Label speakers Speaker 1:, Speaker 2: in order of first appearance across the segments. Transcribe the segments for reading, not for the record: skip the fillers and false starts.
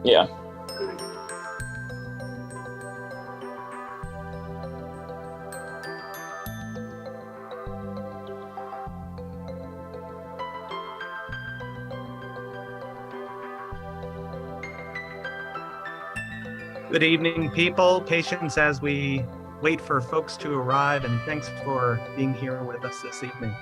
Speaker 1: Yeah.
Speaker 2: Good evening, people. Patience as we wait for folks to arrive, and thanks for being here with us this evening.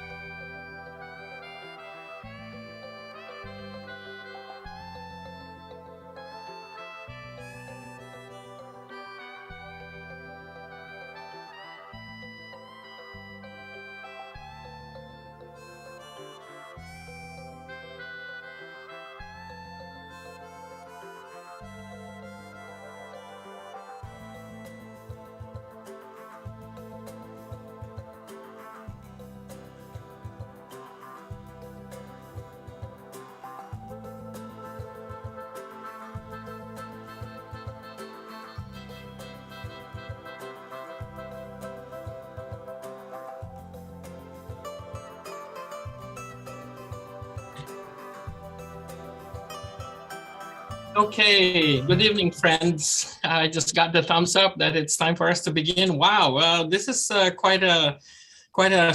Speaker 3: Okay, good evening, friends. I just got the thumbs up that it's time for us to begin. Wow, this is quite a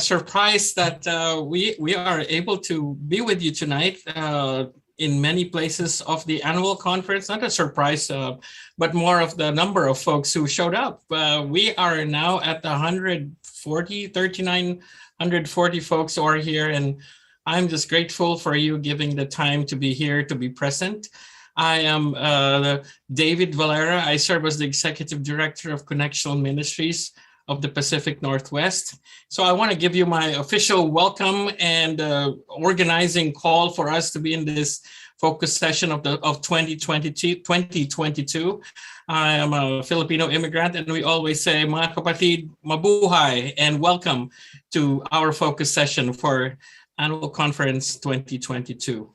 Speaker 3: surprise that we are able to be with you tonight in many places of the annual conference. Not a surprise, but more of the number of folks who showed up. We are now at 140 folks who are here, and I'm just grateful for you giving the time to be here, to be present. I am David Valera. I serve as the Executive Director of Connectional Ministries of the Pacific Northwest. So I want to give you my official welcome and organizing call for us to be in this focus session of 2022. I am a Filipino immigrant, and we always say, mga kapatid, mabuhay, and welcome to our focus session for Annual Conference 2022.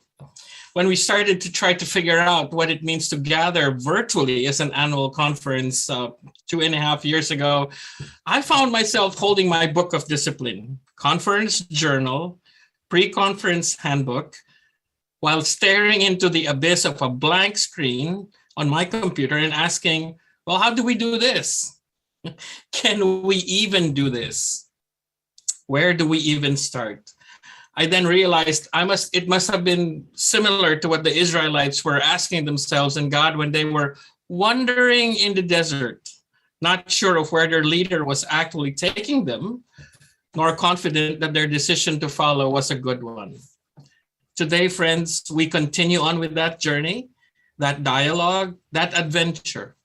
Speaker 3: When we started to try to figure out what it means to gather virtually as an annual conference 2.5 years ago, I found myself holding my book of discipline, conference journal, pre-conference handbook, while staring into the abyss of a blank screen on my computer and asking, well, how do we do this? Can we even do this? Where do we even start? I then realized it must have been similar to what the Israelites were asking themselves and God when they were wandering in the desert, not sure of where their leader was actually taking them, nor confident that their decision to follow was a good one. Today, friends, we continue on with that journey, that dialogue, that adventure.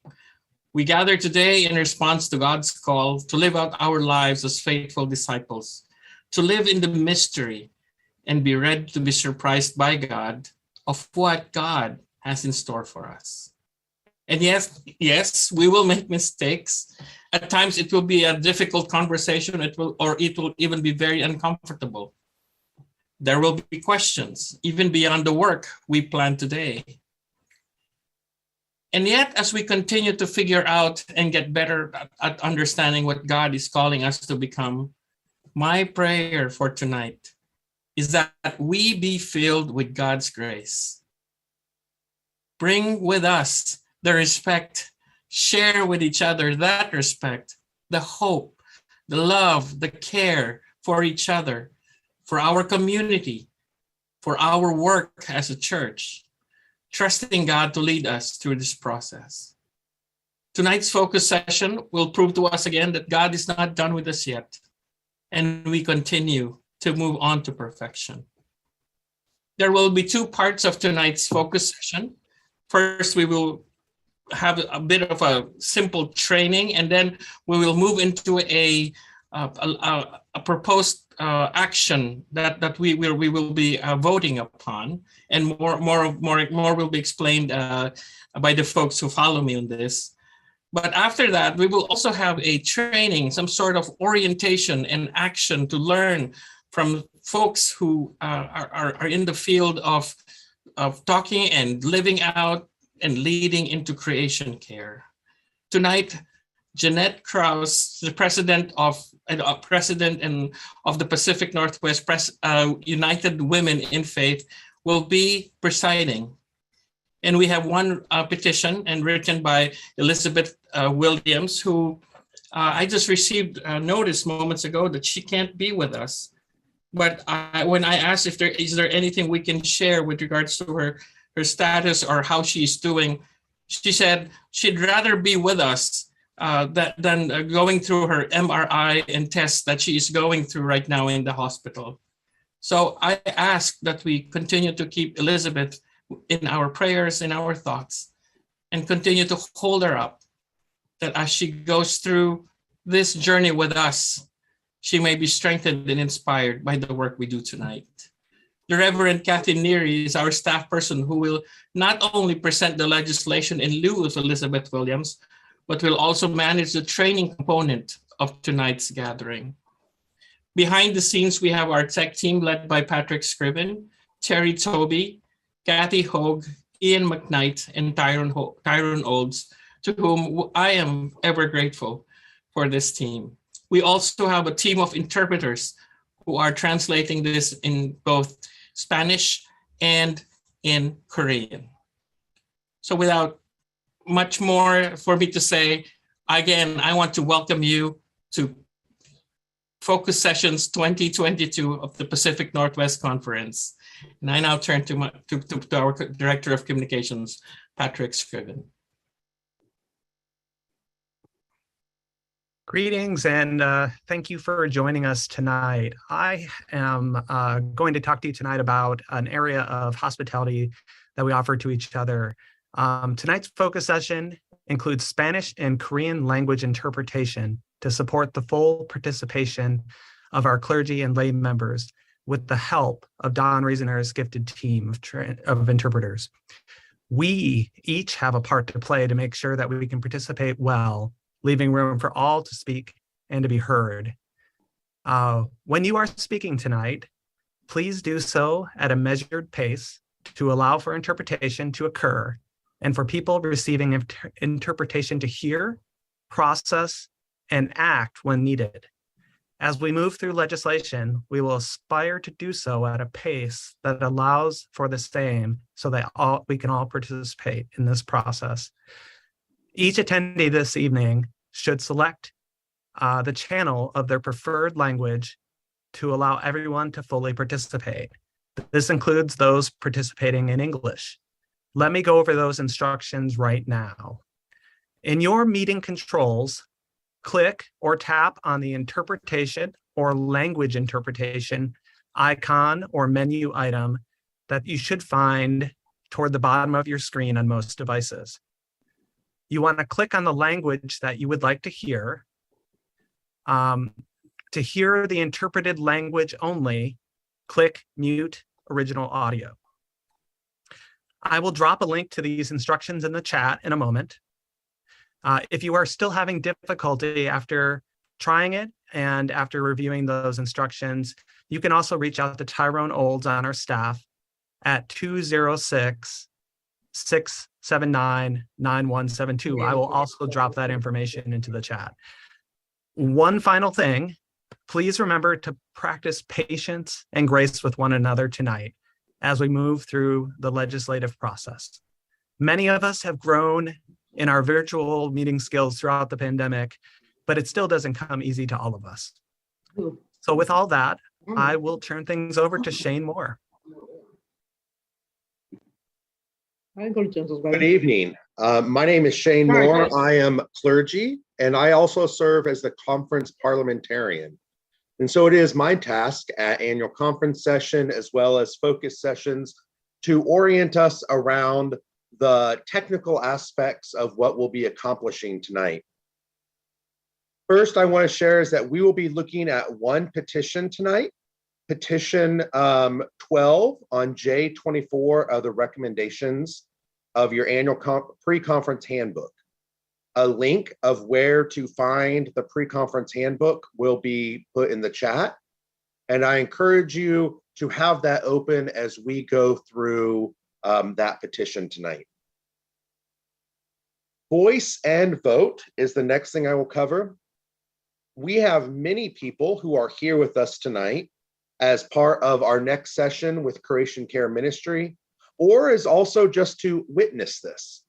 Speaker 3: We gather today in response to God's call to live out our lives as faithful disciples, to live in the mystery, and be ready to be surprised by God of what God has in store for us. And yes, we will make mistakes. At times it will be a difficult conversation, it will even be very uncomfortable. There will be questions, even beyond the work we plan today. And yet, as we continue to figure out and get better at understanding what God is calling us to become, my prayer for tonight is that we be filled with God's grace. Bring with us the respect, share with each other that respect, the hope, the love, the care for each other, for our community, for our work as a church, trusting God to lead us through this process. Tonight's focus session will prove to us again that God is not done with us yet, and we continue to move on to perfection. There will be two parts of tonight's focus session. First, we will have a bit of a simple training, and then we will move into a proposed action that we will be voting upon, and more will be explained by the folks who follow me on this. But after that, we will also have a training, some sort of orientation and action to learn from folks who are in the field of talking and living out and leading into creation care. Tonight, Jeanette Krause, the president of the Pacific Northwest United Women in Faith, will be presiding. And we have one petition and written by Elizabeth Williams, who I just received a notice moments ago that she can't be with us. But when I asked if is there anything we can share with regards to her status or how she's doing, she said she'd rather be with us than going through her MRI and tests that she is going through right now in the hospital. So I ask that we continue to keep Elizabeth in our prayers, in our thoughts, and continue to hold her up, that as she goes through this journey with us, she may be strengthened and inspired by the work we do tonight. The Reverend Kathy Neary is our staff person who will not only present the legislation in lieu of Elizabeth Williams, but will also manage the training component of tonight's gathering. Behind the scenes, we have our tech team led by Patrick Scriven, Terry Toby, Kathy Hogue, Ian McKnight, and Tyrone Olds, to whom I am ever grateful for this team. We also have a team of interpreters who are translating this in both Spanish and in Korean. So without much more for me to say, again, I want to welcome you to Focus Sessions 2022 of the Pacific Northwest Conference. And I now turn to our Director of Communications, Patrick Scriven.
Speaker 2: Greetings and thank you for joining us tonight. I am going to talk to you tonight about an area of hospitality that we offer to each other. Tonight's focus session includes Spanish and Korean language interpretation to support the full participation of our clergy and lay members with the help of Don Reasoner's gifted team of interpreters. We each have a part to play to make sure that we can participate well, leaving room for all to speak and to be heard. When you are speaking tonight, please do so at a measured pace to allow for interpretation to occur and for people receiving interpretation to hear, process, and act when needed. As we move through legislation, we will aspire to do so at a pace that allows for the same so that we can all participate in this process. Each attendee this evening should select the channel of their preferred language to allow everyone to fully participate. This includes those participating in English. Let me go over those instructions right now. In your meeting controls, click or tap on the interpretation or language interpretation icon or menu item that you should find toward the bottom of your screen on most devices. You want to click on the language that you would like to hear. To hear the interpreted language only, click Mute Original Audio. I will drop a link to these instructions in the chat in a moment. If you are still having difficulty after trying it and after reviewing those instructions, you can also reach out to Tyrone Olds on our staff at 206-679-9172. I will also drop that information into the chat. One final thing, please remember to practice patience and grace with one another tonight as we move through the legislative process. Many of us have grown in our virtual meeting skills throughout the pandemic, but it still doesn't come easy to all of us. So with all that, I will turn things over to Shane Moore.
Speaker 1: Good evening. My name is Shane Moore. I am clergy, and I also serve as the conference parliamentarian. And so it is my task at annual conference session, as well as focus sessions, to orient us around the technical aspects of what we'll be accomplishing tonight. First, I want to share is that we will be looking at one petition tonight, petition 12 on J24 of the recommendations of your annual pre-conference handbook. A link of where to find the pre-conference handbook will be put in the chat. And I encourage you to have that open as we go through that petition tonight. Voice and vote is the next thing I will cover. We have many people who are here with us tonight as part of our next session with Croatian Care Ministry. or is also just to witness this.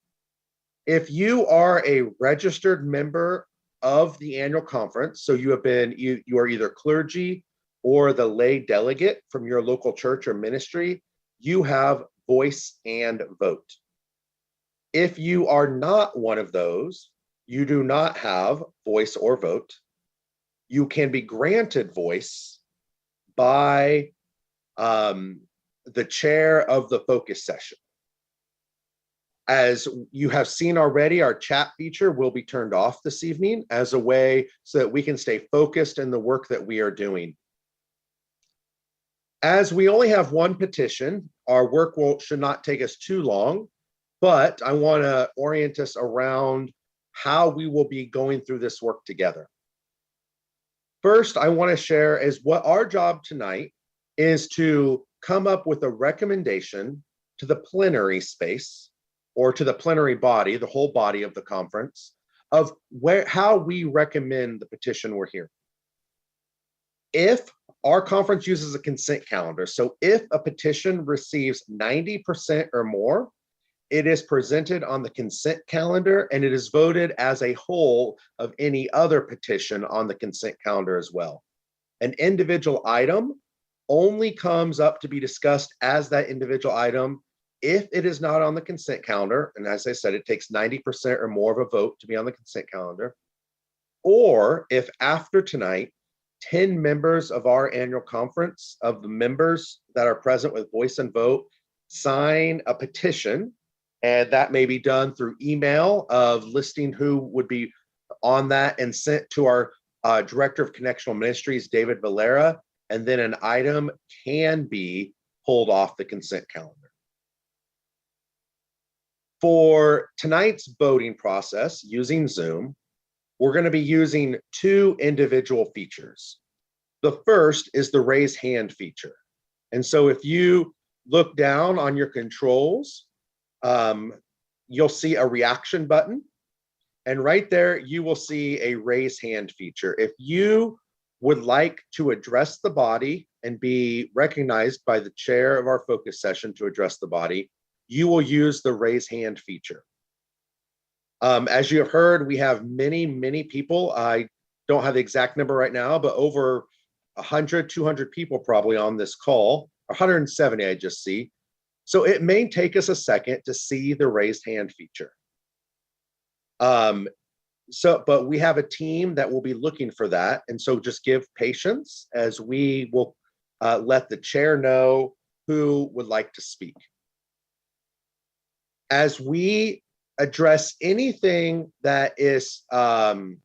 Speaker 1: If you are a registered member of the annual conference, so you are either clergy or the lay delegate from your local church or ministry, you have voice and vote. If you are not one of those, you do not have voice or vote. You can be granted voice by the chair of the focus session. As you have seen already, our chat feature will be turned off this evening as a way so that we can stay focused in the work that we are doing. As we only have one petition, our work should not take us too long, but I want to orient us around how we will be going through this work together. First, I want to share is what our job tonight is to come up with a recommendation to the plenary space or to the plenary body, the whole body of the conference, of how we recommend the petition we're hearing. If our conference uses a consent calendar, so if a petition receives 90% or more, it is presented on the consent calendar and it is voted as a whole of any other petition on the consent calendar as well. An individual item only comes up to be discussed as that individual item if it is not on the consent calendar. And as I said, it takes 90% or more of a vote to be on the consent calendar. Or if after tonight, 10 members of our annual conference, of the members that are present with voice and vote, sign a petition, and that may be done through email of listing who would be on that and sent to our Director of Connectional Ministries, David Valera, and then an item can be pulled off the consent calendar. For tonight's voting process using Zoom, we're going to be using two individual features. The first is the raise hand feature. And so if you look down on your controls, you'll see a reaction button. And right there, you will see a raise hand feature. If you would like to address the body and be recognized by the chair of our focus session to address the body, you will use the raise hand feature. As you have heard, we have many, many people. I don't have the exact number right now, but over 100, 200 people probably on this call, 170 I just see. So it may take us a second to see the raised hand feature. But we have a team that will be looking for that. And so just give patience as we will let the chair know who would like to speak. As we address anything that is an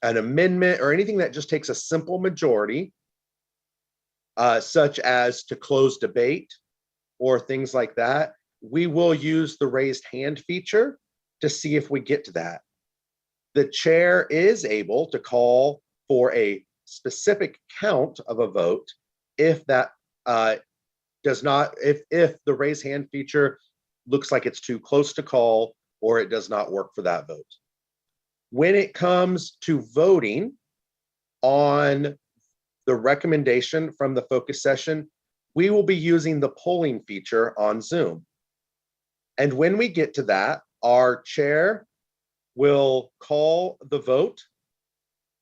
Speaker 1: amendment or anything that just takes a simple majority, such as to close debate or things like that, we will use the raised hand feature to see if we get to that. The chair is able to call for a specific count of a vote if that does not, if the raise hand feature looks like it's too close to call or it does not work for that vote. When it comes to voting on the recommendation from the focus session, we will be using the polling feature on Zoom. And when we get to that, our chair will call the vote.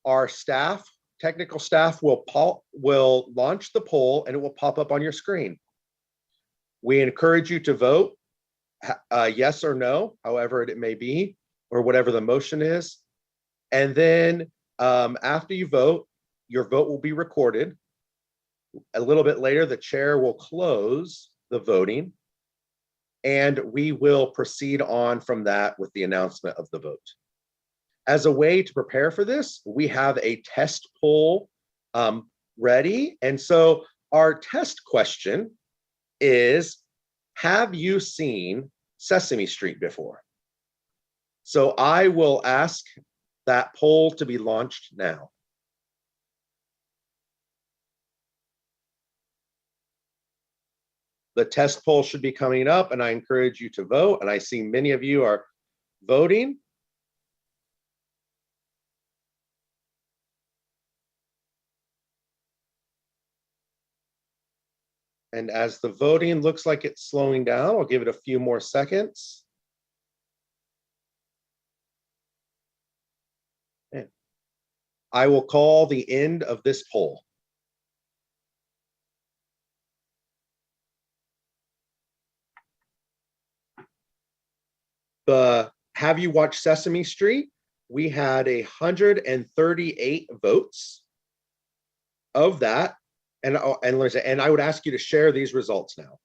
Speaker 1: Our staff, technical staff, will launch the poll and it will pop up on your screen. We encourage you to vote yes or no, however it may be, or whatever the motion is. And then after you vote, your vote will be recorded. A little bit later, the chair will close the voting and we will proceed on from that with the announcement of the vote. As a way to prepare for this, we have a test poll ready. And so our test question is, have you seen Sesame Street before? So I will ask that poll to be launched now. The test poll should be coming up and I encourage you to vote. And I see many of you are voting. And as the voting looks like it's slowing down, I'll give it a few more seconds. And I will call the end of this poll. Have You Watched Sesame Street? We had 138 votes of that. And I would ask you to share these results now.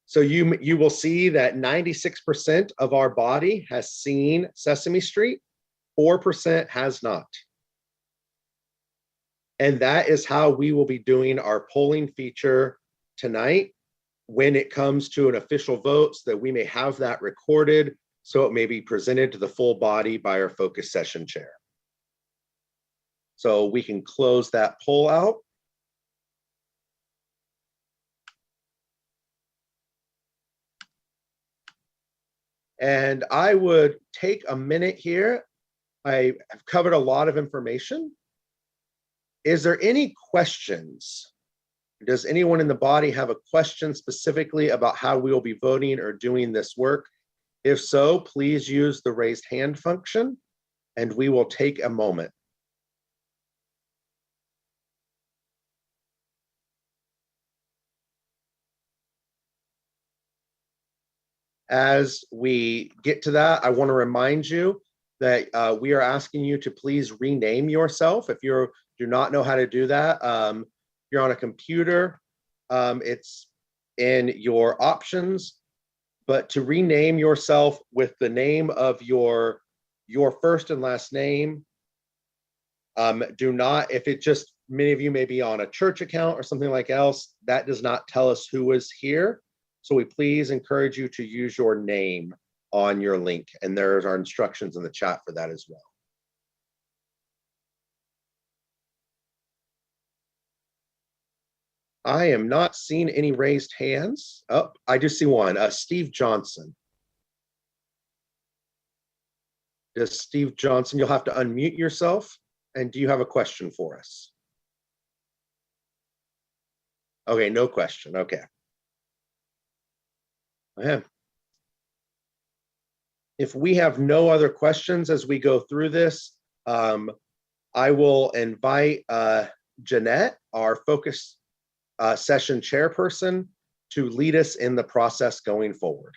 Speaker 1: So you will see that 96% of our body has seen Sesame Street, 4% has not. And that is how we will be doing our polling feature tonight when it comes to an official vote, so that we may have that recorded, so it may be presented to the full body by our focus session chair. So we can close that poll out. And I would take a minute here. I have covered a lot of information. Is there any questions? Does anyone in the body have a question specifically about how we will be voting or doing this work? If so, please use the raised hand function and we will take a moment. As we get to that, I want to remind you that we are asking you to please rename yourself. If you do not know how to do that, you're on a computer, it's in your options, but to rename yourself with the name of your first and last name, do not, if it just, many of you may be on a church account or something like else, that does not tell us who is here. So we please encourage you to use your name on your link, and there's our instructions in the chat for that as well. I am not seeing any raised hands. Oh, I do see one, Steve Johnson. Does Steve Johnson, you'll have to unmute yourself. And do you have a question for us? Okay, no question, okay. If we have no other questions as we go through this, I will invite Jeanette, our focus session chairperson, to lead us in the process going forward.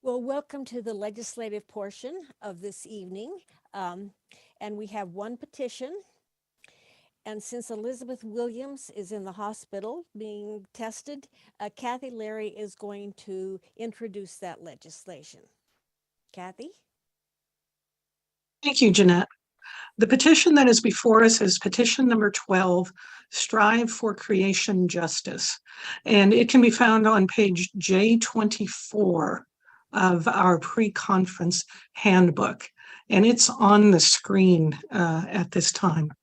Speaker 4: Well, welcome to the legislative portion of this evening. And we have one petition. And since Elizabeth Williams is in the hospital being tested, Kathy Larry is going to introduce that legislation. Kathy?
Speaker 5: Thank you, Jeanette. The petition that is before us is petition number 12, Strive for Creation Justice. And it can be found on page J24 of our pre-conference handbook. And it's on the screen at this time.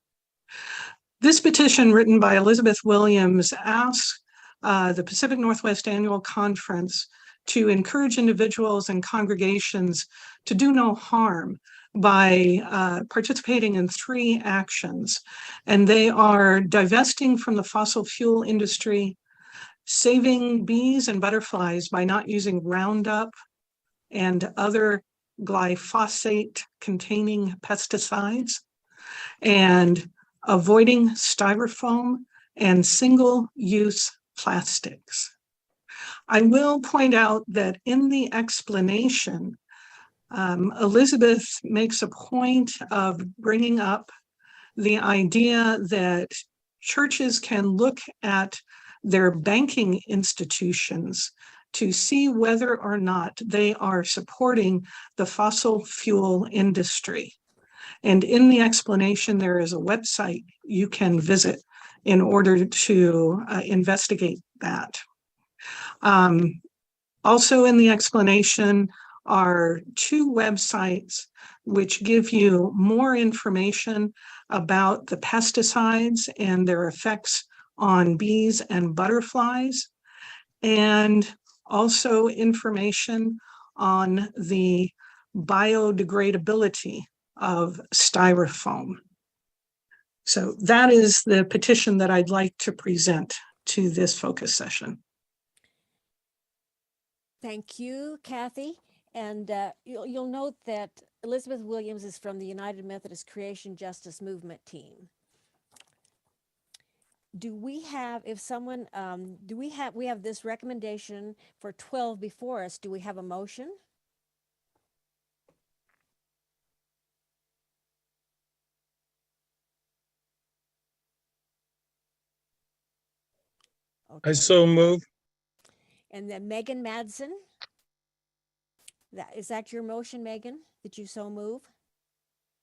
Speaker 5: This petition, written by Elizabeth Williams, asks the Pacific Northwest Annual Conference to encourage individuals and congregations to do no harm by participating in 3 actions. And they are divesting from the fossil fuel industry, saving bees and butterflies by not using Roundup and other glyphosate-containing pesticides, and avoiding styrofoam and single-use plastics. I will point out that in the explanation, Elizabeth makes a point of bringing up the idea that churches can look at their banking institutions to see whether or not they are supporting the fossil fuel industry. And in the explanation, there is a website you can visit in order to investigate that. Also in the explanation are 2 websites which give you more information about the pesticides and their effects on bees and butterflies, and also information on the biodegradability of styrofoam. So that is the petition that I'd like to present to this focus session.
Speaker 4: Thank you, Kathy. And you'll note that Elizabeth Williams is from the United Methodist Creation Justice Movement team. Do we have, if someone, we have this recommendation for 12 before us. Do we have a motion?
Speaker 6: I so move.
Speaker 4: And then Megan Madsen. Is that your motion, Megan? Did you so move?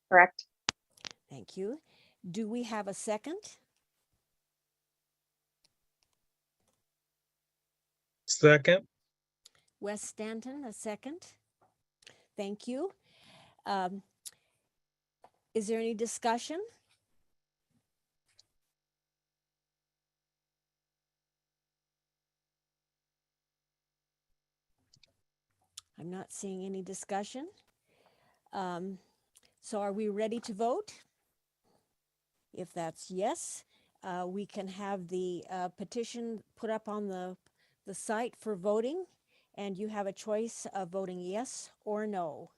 Speaker 7: Correct.
Speaker 4: Thank you. Do we have a second?
Speaker 6: Second.
Speaker 4: Wes Stanton, a second. Thank you. Is there any discussion? I'm not seeing any discussion. So are we ready to vote? If that's yes, we can have the petition put up on the site for voting, and you have a choice of voting yes or no.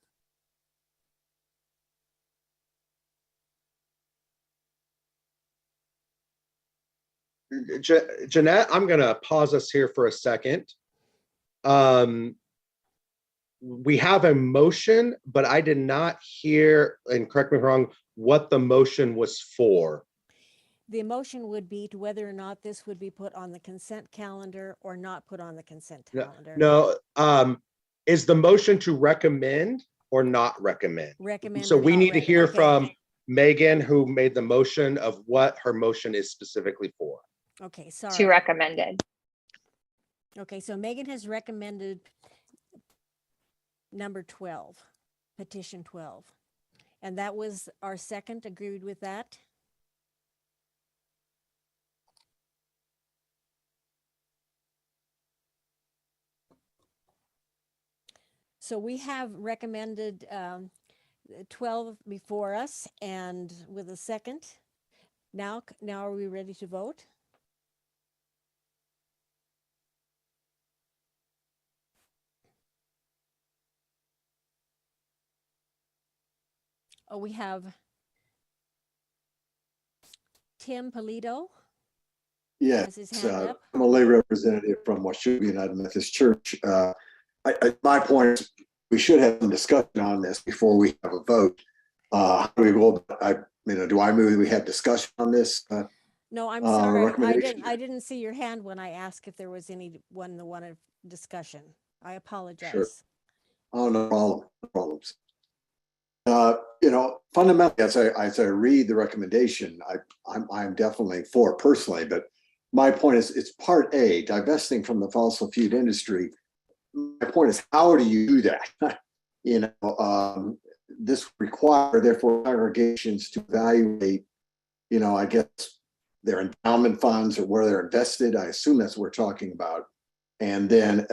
Speaker 1: Jeanette, I'm going to pause us here for a second. We have a motion, but I did not hear, and correct me if I'm wrong, what the motion was for.
Speaker 4: The motion would be to whether or not this would be put on the consent calendar or not put on the consent calendar.
Speaker 1: No, is the motion to recommend or not recommend?
Speaker 4: Recommend.
Speaker 1: So
Speaker 4: or
Speaker 1: we
Speaker 4: not
Speaker 1: need to hear
Speaker 4: okay.
Speaker 1: from Megan, who made the motion, of what her motion is specifically for.
Speaker 4: Okay, sorry.
Speaker 7: To recommended.
Speaker 4: Okay, so Megan has recommended number 12, petition 12. And that was our second, agreed with that? So we have recommended 12 before us, and with a second. Now are we ready to vote? Oh, we have Tim Polito.
Speaker 8: Yeah,
Speaker 4: Has his hand up.
Speaker 8: I'm a lay representative from Washougal United Methodist Church. My point is we should have some discussion on this before we have a vote. How do we go? Do I move that we have discussion on this?
Speaker 4: No, I'm sorry.
Speaker 8: recommendation?
Speaker 4: I didn't see your hand when I asked if there was anyone that wanted discussion. I apologize.
Speaker 8: Sure. Oh, no problem. No problems. Fundamentally, as I read the recommendation, I'm definitely for it personally, but my point is it's part A, divesting from the fossil fuel industry. My point is, how do you do that? This require therefore congregations to evaluate, I guess their endowment funds or where they're invested. I assume that's what we're talking about. And then,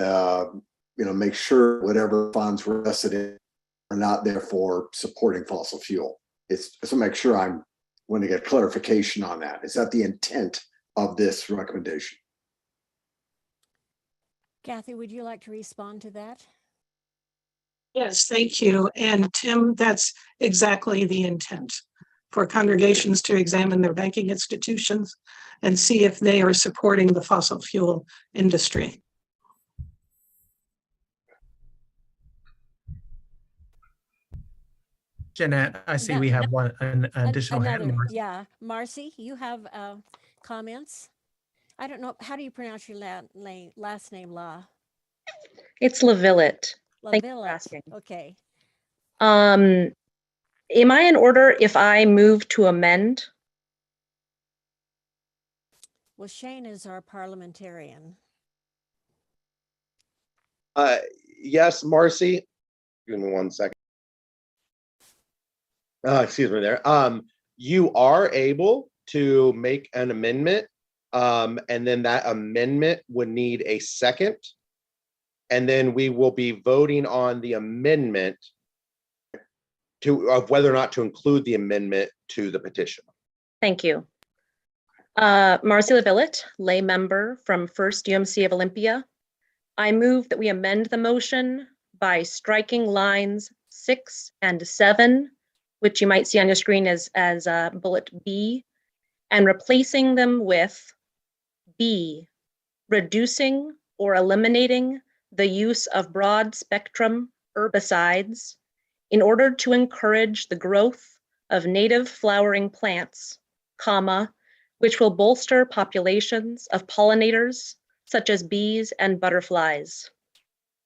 Speaker 8: make sure whatever funds were invested in are not therefore supporting fossil fuel. It's to make sure I'm going to get clarification on that. Is that the intent of this recommendation?
Speaker 4: Kathy, would you like to respond to that?
Speaker 5: Yes, thank you. And Tim, that's exactly the intent, for congregations to examine their banking institutions and see if they are supporting the fossil fuel industry.
Speaker 2: Jeanette, I see we have an additional hand. Marcy.
Speaker 4: Yeah, Marcy, you have comments? I don't know, how do you pronounce your last name, La?
Speaker 9: It's LaVillette. Thank you for
Speaker 4: LaVillette.
Speaker 9: asking.
Speaker 4: Okay.
Speaker 9: Am I in order if I move to amend?
Speaker 4: Well, Shane is our parliamentarian.
Speaker 1: Yes, Marcy. Give me 1 second. Excuse me there. You are able to make an amendment, and then that amendment would need a second. And then we will be voting on the amendment of whether or not to include the amendment to the petition.
Speaker 9: Thank you. Marcela Villett, lay member from First UMC of Olympia. I move that we amend the motion by striking lines 6 and 7, which you might see on your screen as bullet B, and replacing them with B, reducing or eliminating the use of broad spectrum herbicides in order to encourage the growth of native flowering plants, comma, which will bolster populations of pollinators such as bees and butterflies.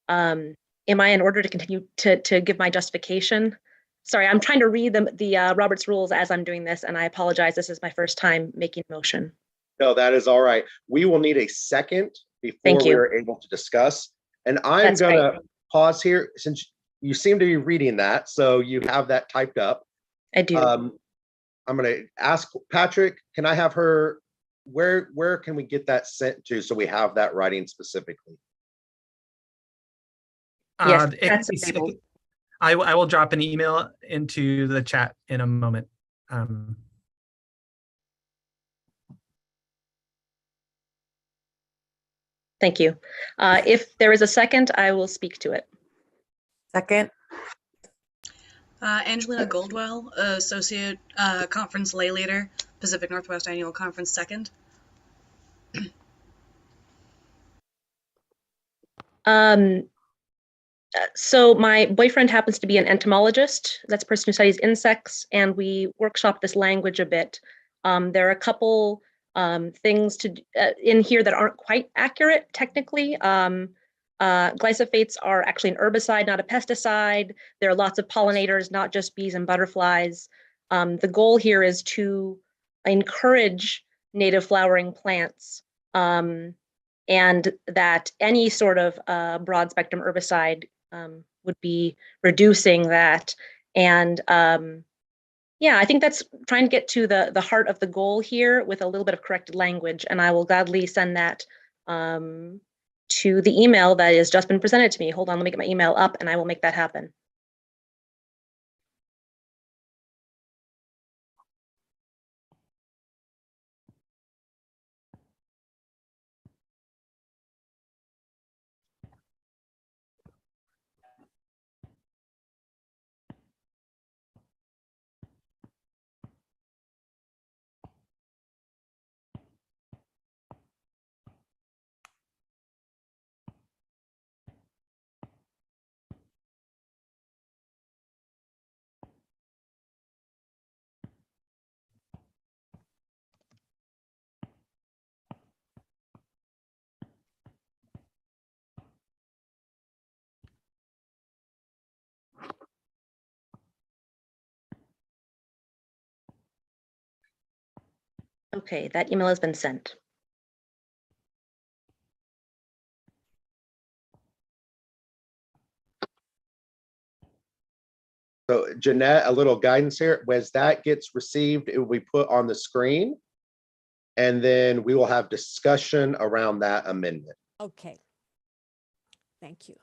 Speaker 9: Am I in order to continue to give my justification? Sorry, I'm trying to read the Robert's rules as I'm doing this, and I apologize. This is my first time making motion.
Speaker 1: No, that is all right. We will need a second before
Speaker 9: Thank you.
Speaker 1: we are able to discuss. And I'm
Speaker 9: That's
Speaker 1: going to
Speaker 9: great.
Speaker 1: pause here since you seem to be reading that. So you have that typed up.
Speaker 9: I do.
Speaker 1: I'm going to ask Patrick, can I have her, where can we get that sent to so we have that writing specifically?
Speaker 9: Yes,
Speaker 2: It
Speaker 9: that's
Speaker 2: can be-
Speaker 9: disabled.
Speaker 2: I will drop an email into the chat in a moment.
Speaker 9: Thank you. If there is a second, I will speak to it.
Speaker 10: Second.
Speaker 11: Angelina Goldwell, Associate Conference Lay Leader, Pacific Northwest Annual Conference, second.
Speaker 9: So my boyfriend happens to be an entomologist. That's a person who studies insects, and we workshop this language a bit. There are a couple things in here that aren't quite accurate technically. Glyphosate are actually an herbicide, not a pesticide. There are lots of pollinators, not just bees and butterflies. The goal here is to encourage native flowering plants, and that any sort of broad spectrum herbicide would be reducing that. And yeah, I think that's trying to get to the heart of the goal here with a little bit of corrected language, and I will gladly send that to the email that has just been presented to me. Hold on, let me get my email up and I will make that happen. Okay, that email has been sent.
Speaker 1: So Jeanette, a little guidance here. As that gets received, it will be put on the screen. And then we will have discussion around that amendment.
Speaker 4: Okay. Thank you.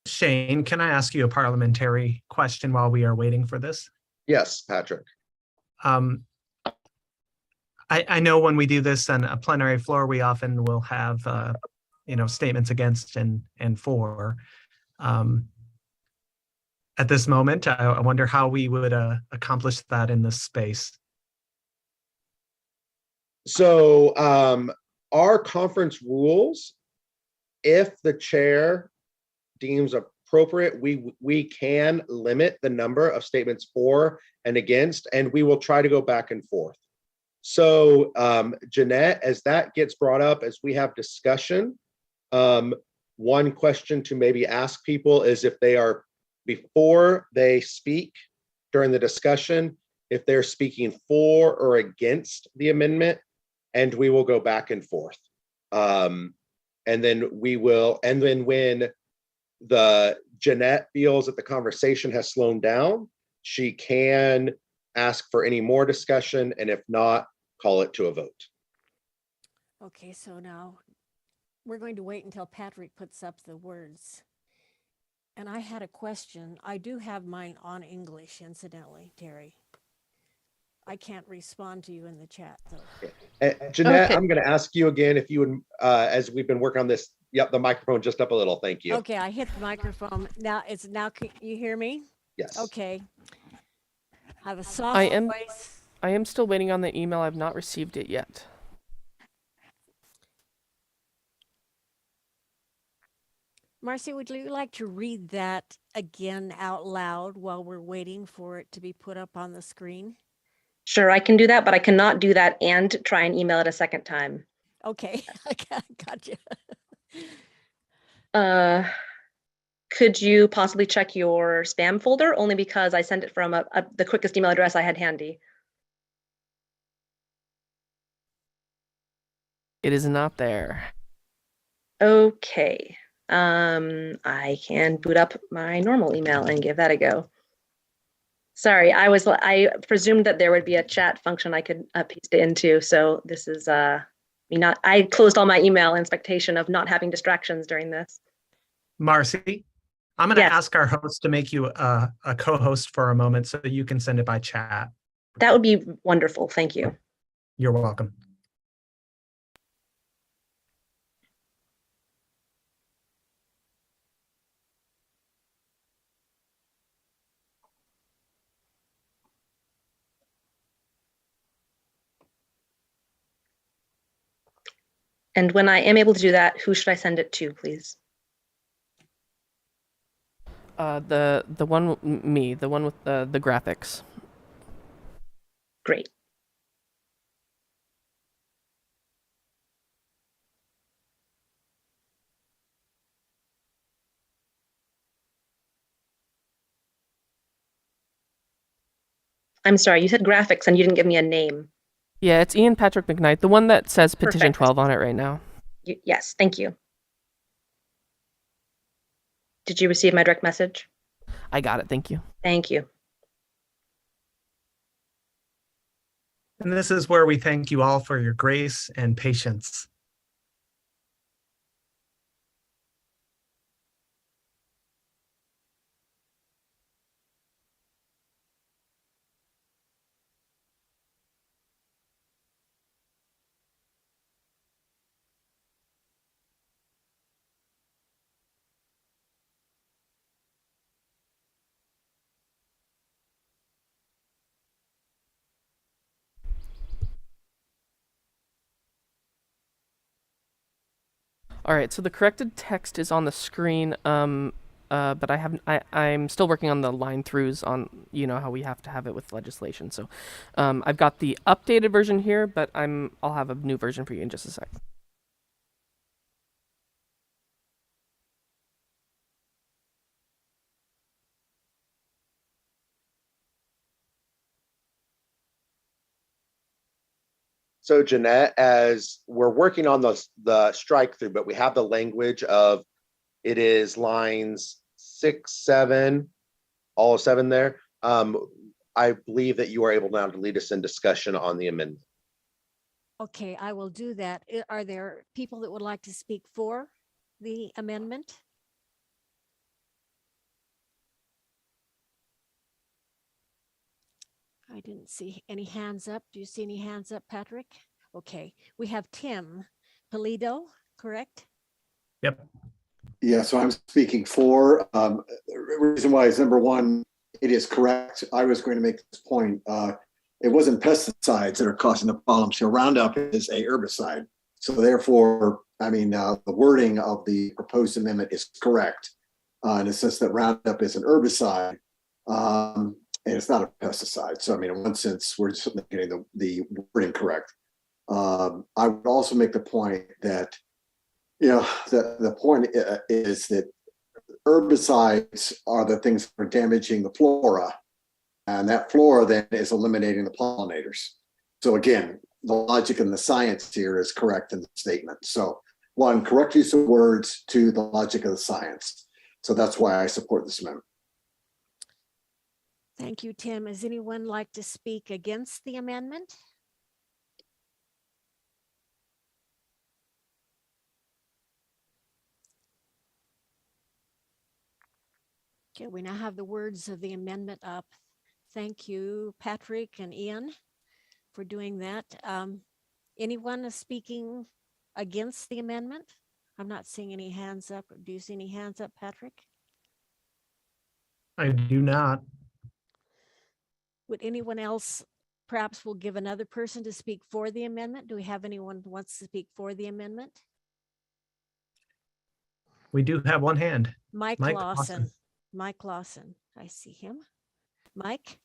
Speaker 2: Shane, can I ask you a parliamentary question while we are waiting for this?
Speaker 1: Yes, Patrick.
Speaker 2: I know when we do this on a plenary floor, we often will have, statements against and for. At this moment, I wonder how we would accomplish that in this space.
Speaker 1: So our conference rules, if the chair deems appropriate, we can limit the number of statements for and against, and we will try to go back and forth. So Jeanette, as that gets brought up, as we have discussion, one question to maybe ask people is if they are, before they speak during the discussion, if they're speaking for or against the amendment, and we will go back and forth. And then when Jeanette feels that the conversation has slowed down, she can ask for any more discussion, and if not, call it to a vote.
Speaker 4: Okay, so now we're going to wait until Patrick puts up the words. And I had a question. I do have mine on English, incidentally, Terry. I can't respond to you in the chat, though.
Speaker 1: Jeanette,
Speaker 9: Okay.
Speaker 1: I'm going to ask you again if you would, as we've been working on this, yep, the microphone just up a little. Thank you.
Speaker 4: Okay, I hit the microphone. Now, can you hear me?
Speaker 1: Yes.
Speaker 4: Okay. I have a soft
Speaker 10: I
Speaker 4: voice.
Speaker 10: am still waiting on the email. I've not received it yet.
Speaker 4: Marcy, would you like to read that again out loud while we're waiting for it to be put up on the screen?
Speaker 9: Sure, I can do that, but I cannot do that and try and email it a second time.
Speaker 4: Okay, I got you.
Speaker 9: Could you possibly check your spam folder? Only because I sent it from the quickest email address I had handy.
Speaker 10: It is not there.
Speaker 9: Okay. I can boot up my normal email and give that a go. Sorry, I presumed that there would be a chat function I could paste it into. So this is I closed all my email in expectation of not having distractions during this.
Speaker 2: Marcy, I'm going to
Speaker 9: Yes.
Speaker 2: ask our host to make you a co-host for a moment so you can send it by chat.
Speaker 9: That would be wonderful. Thank you.
Speaker 2: You're welcome.
Speaker 9: And when I am able to do that, who should I send it to, please?
Speaker 10: The one the one with the graphics.
Speaker 9: Great. I'm sorry, you said graphics and you didn't give me a name.
Speaker 10: Yeah, it's Ian Patrick McKnight, the one that says petition
Speaker 9: Perfect.
Speaker 10: 12 on it right now.
Speaker 9: Yes, thank you. Did you receive my direct message?
Speaker 10: I got it. Thank you.
Speaker 9: Thank you.
Speaker 2: And this is where we thank you all for your grace and patience.
Speaker 10: All right, so the corrected text is on the screen, but I'm still working on the line throughs on, how we have to have it with legislation. So I've got the updated version here, but I'll have a new version for you in just a sec.
Speaker 1: So Jeanette, as we're working on the strike through, but we have the language of it is lines 6, 7, all of 7 there. I believe that you are able now to lead us in discussion on the amendment.
Speaker 4: Okay, I will do that. Are there people that would like to speak for the amendment? I didn't see any hands up. Do you see any hands up, Patrick? Okay, we have Tim Polito, correct?
Speaker 2: Yep.
Speaker 8: Yeah, so I'm speaking for. The reason why is number one, it is correct. I was going to make this point. It wasn't pesticides that are causing the problem. So Roundup is a herbicide. So therefore, the wording of the proposed amendment is correct in the sense that Roundup is an herbicide and it's not a pesticide. So in one sense, we're just getting the wording correct. I would also make the point that the point is that herbicides are the things that are damaging the flora And that flora then is eliminating the pollinators. So again, the logic and the science here is correct in the statement. So one, correct use of words, two, the logic of the science. So that's why I support this amendment.
Speaker 4: Thank you, Tim. Does anyone like to speak against the amendment? Okay, we now have the words of the amendment up. Thank you, Patrick and Ian, for doing that. Anyone is speaking against the amendment? I'm not seeing any hands up. Do you see any hands up, Patrick?
Speaker 2: I do not.
Speaker 4: Would anyone else, perhaps we'll give another person to speak for the amendment? Do we have anyone who wants to speak for the amendment?
Speaker 2: We do have one hand.
Speaker 4: Mike
Speaker 2: Mike
Speaker 4: Lawson.
Speaker 2: Lawson.
Speaker 4: Mike Lawson. I see him. Mike?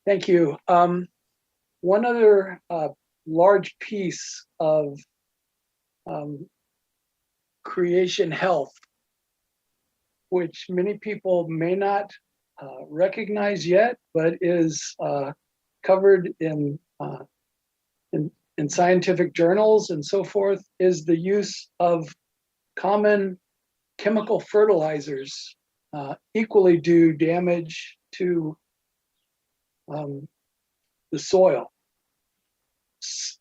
Speaker 12: Thank you. One other large piece of creation health, which many people may not recognize yet, but is covered in scientific journals and so forth, is the use of common chemical fertilizers equally do damage to the soil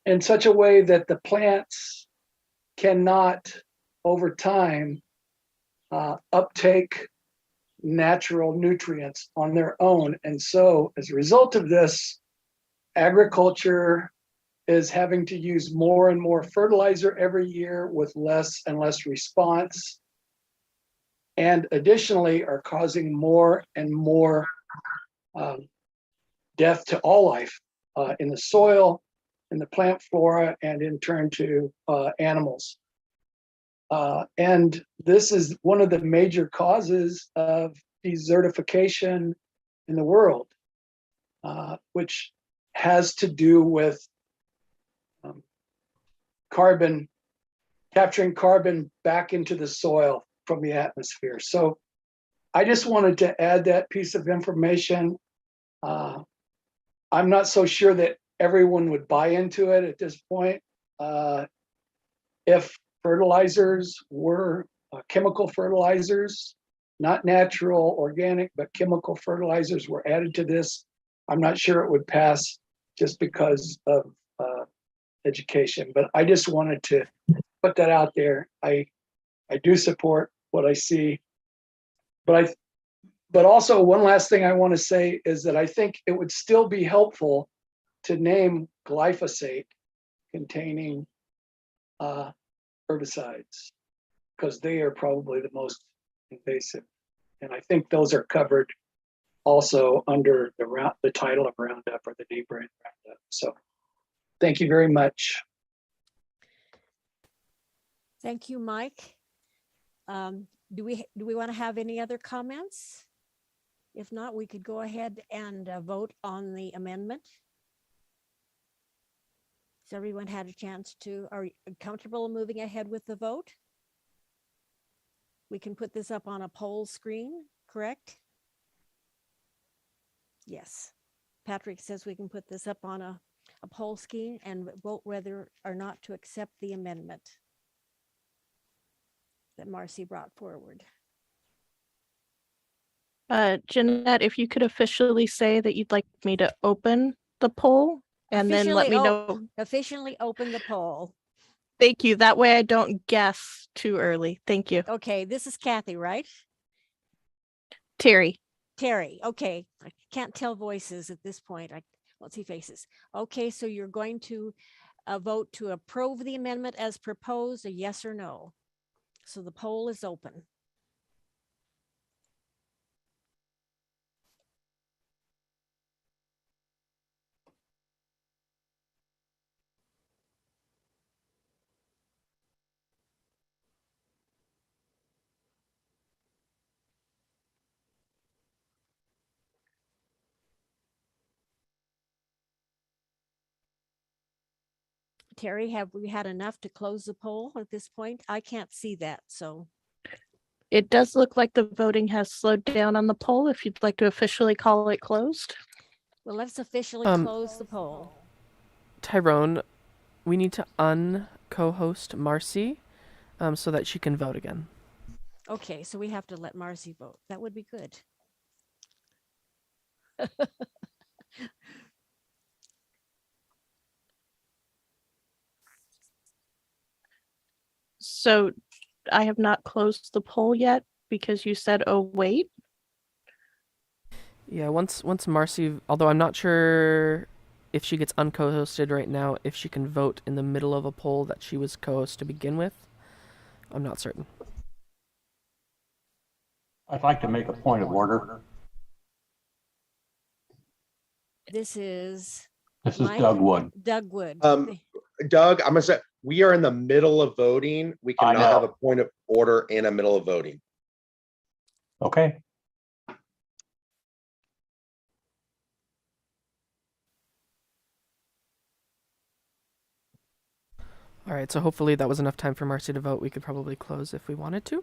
Speaker 12: in such a way that the plants cannot, over time, uptake natural nutrients on their own. And so as a result of this, agriculture is having to use more and more fertilizer every year with less and less response. And additionally are causing more and more death to all life in the soil, in the plant flora, and in turn to animals. And this is one of the major causes of desertification in the world, which has to do with capturing carbon back into the soil from the atmosphere. So I just wanted to add that piece of information. I'm not so sure that everyone would buy into it at this point. If fertilizers were chemical fertilizers, not natural, organic, but chemical fertilizers were added to this, I'm not sure it would pass just because of education. But I just wanted to put that out there. I do support what I see, but also one last thing I want to say is that I think it would still be helpful to name glyphosate containing herbicides, because they are probably the most invasive. And I think those are covered also under the title of Roundup or the name brand Roundup. So thank you very much.
Speaker 4: Thank you, Mike. Do we want to have any other comments? If not, we could go ahead and vote on the amendment. Has everyone had a chance to, are you comfortable moving ahead with the vote? We can put this up on a poll screen, correct? Yes. Patrick says we can put this up on a poll screen and vote whether or not to accept the amendment that Marcy brought forward.
Speaker 13: Jeanette, if you could officially say that you'd like me to open the poll and then let me know.
Speaker 4: Officially open the poll.
Speaker 13: Thank you. That way I don't guess too early. Thank you.
Speaker 4: Okay, this is Kathy, right?
Speaker 13: Terry.
Speaker 4: Terry, okay. I can't tell voices at this point. I won't see faces. Okay, so you're going to vote to approve the amendment as proposed, a yes or no. So the poll is open. Terry, have we had enough to close the poll at this point? I can't see that, so.
Speaker 13: It does look like the voting has slowed down on the poll. If you'd like to officially call it closed.
Speaker 4: Well, let's officially close the poll.
Speaker 10: Tyrone, we need to un-co-host Marcy so that she can vote again.
Speaker 4: Okay, so we have to let Marcy vote. That would be good.
Speaker 13: So I have not closed the poll yet because you said, oh, wait.
Speaker 10: Yeah, once Marcy, although I'm not sure if she gets unco-hosted right now, if she can vote in the middle of a poll that she was co-host to begin with. I'm not certain.
Speaker 14: I'd like to make a point of order.
Speaker 4: This is
Speaker 14: Doug Wood.
Speaker 4: Doug Wood.
Speaker 1: Doug, I'm gonna say, we are in the middle of voting. We
Speaker 14: I
Speaker 1: cannot have
Speaker 14: know.
Speaker 1: a point of order in the middle of voting.
Speaker 14: Okay.
Speaker 10: All right, so hopefully that was enough time for Marcy to vote. We could probably close if we wanted to.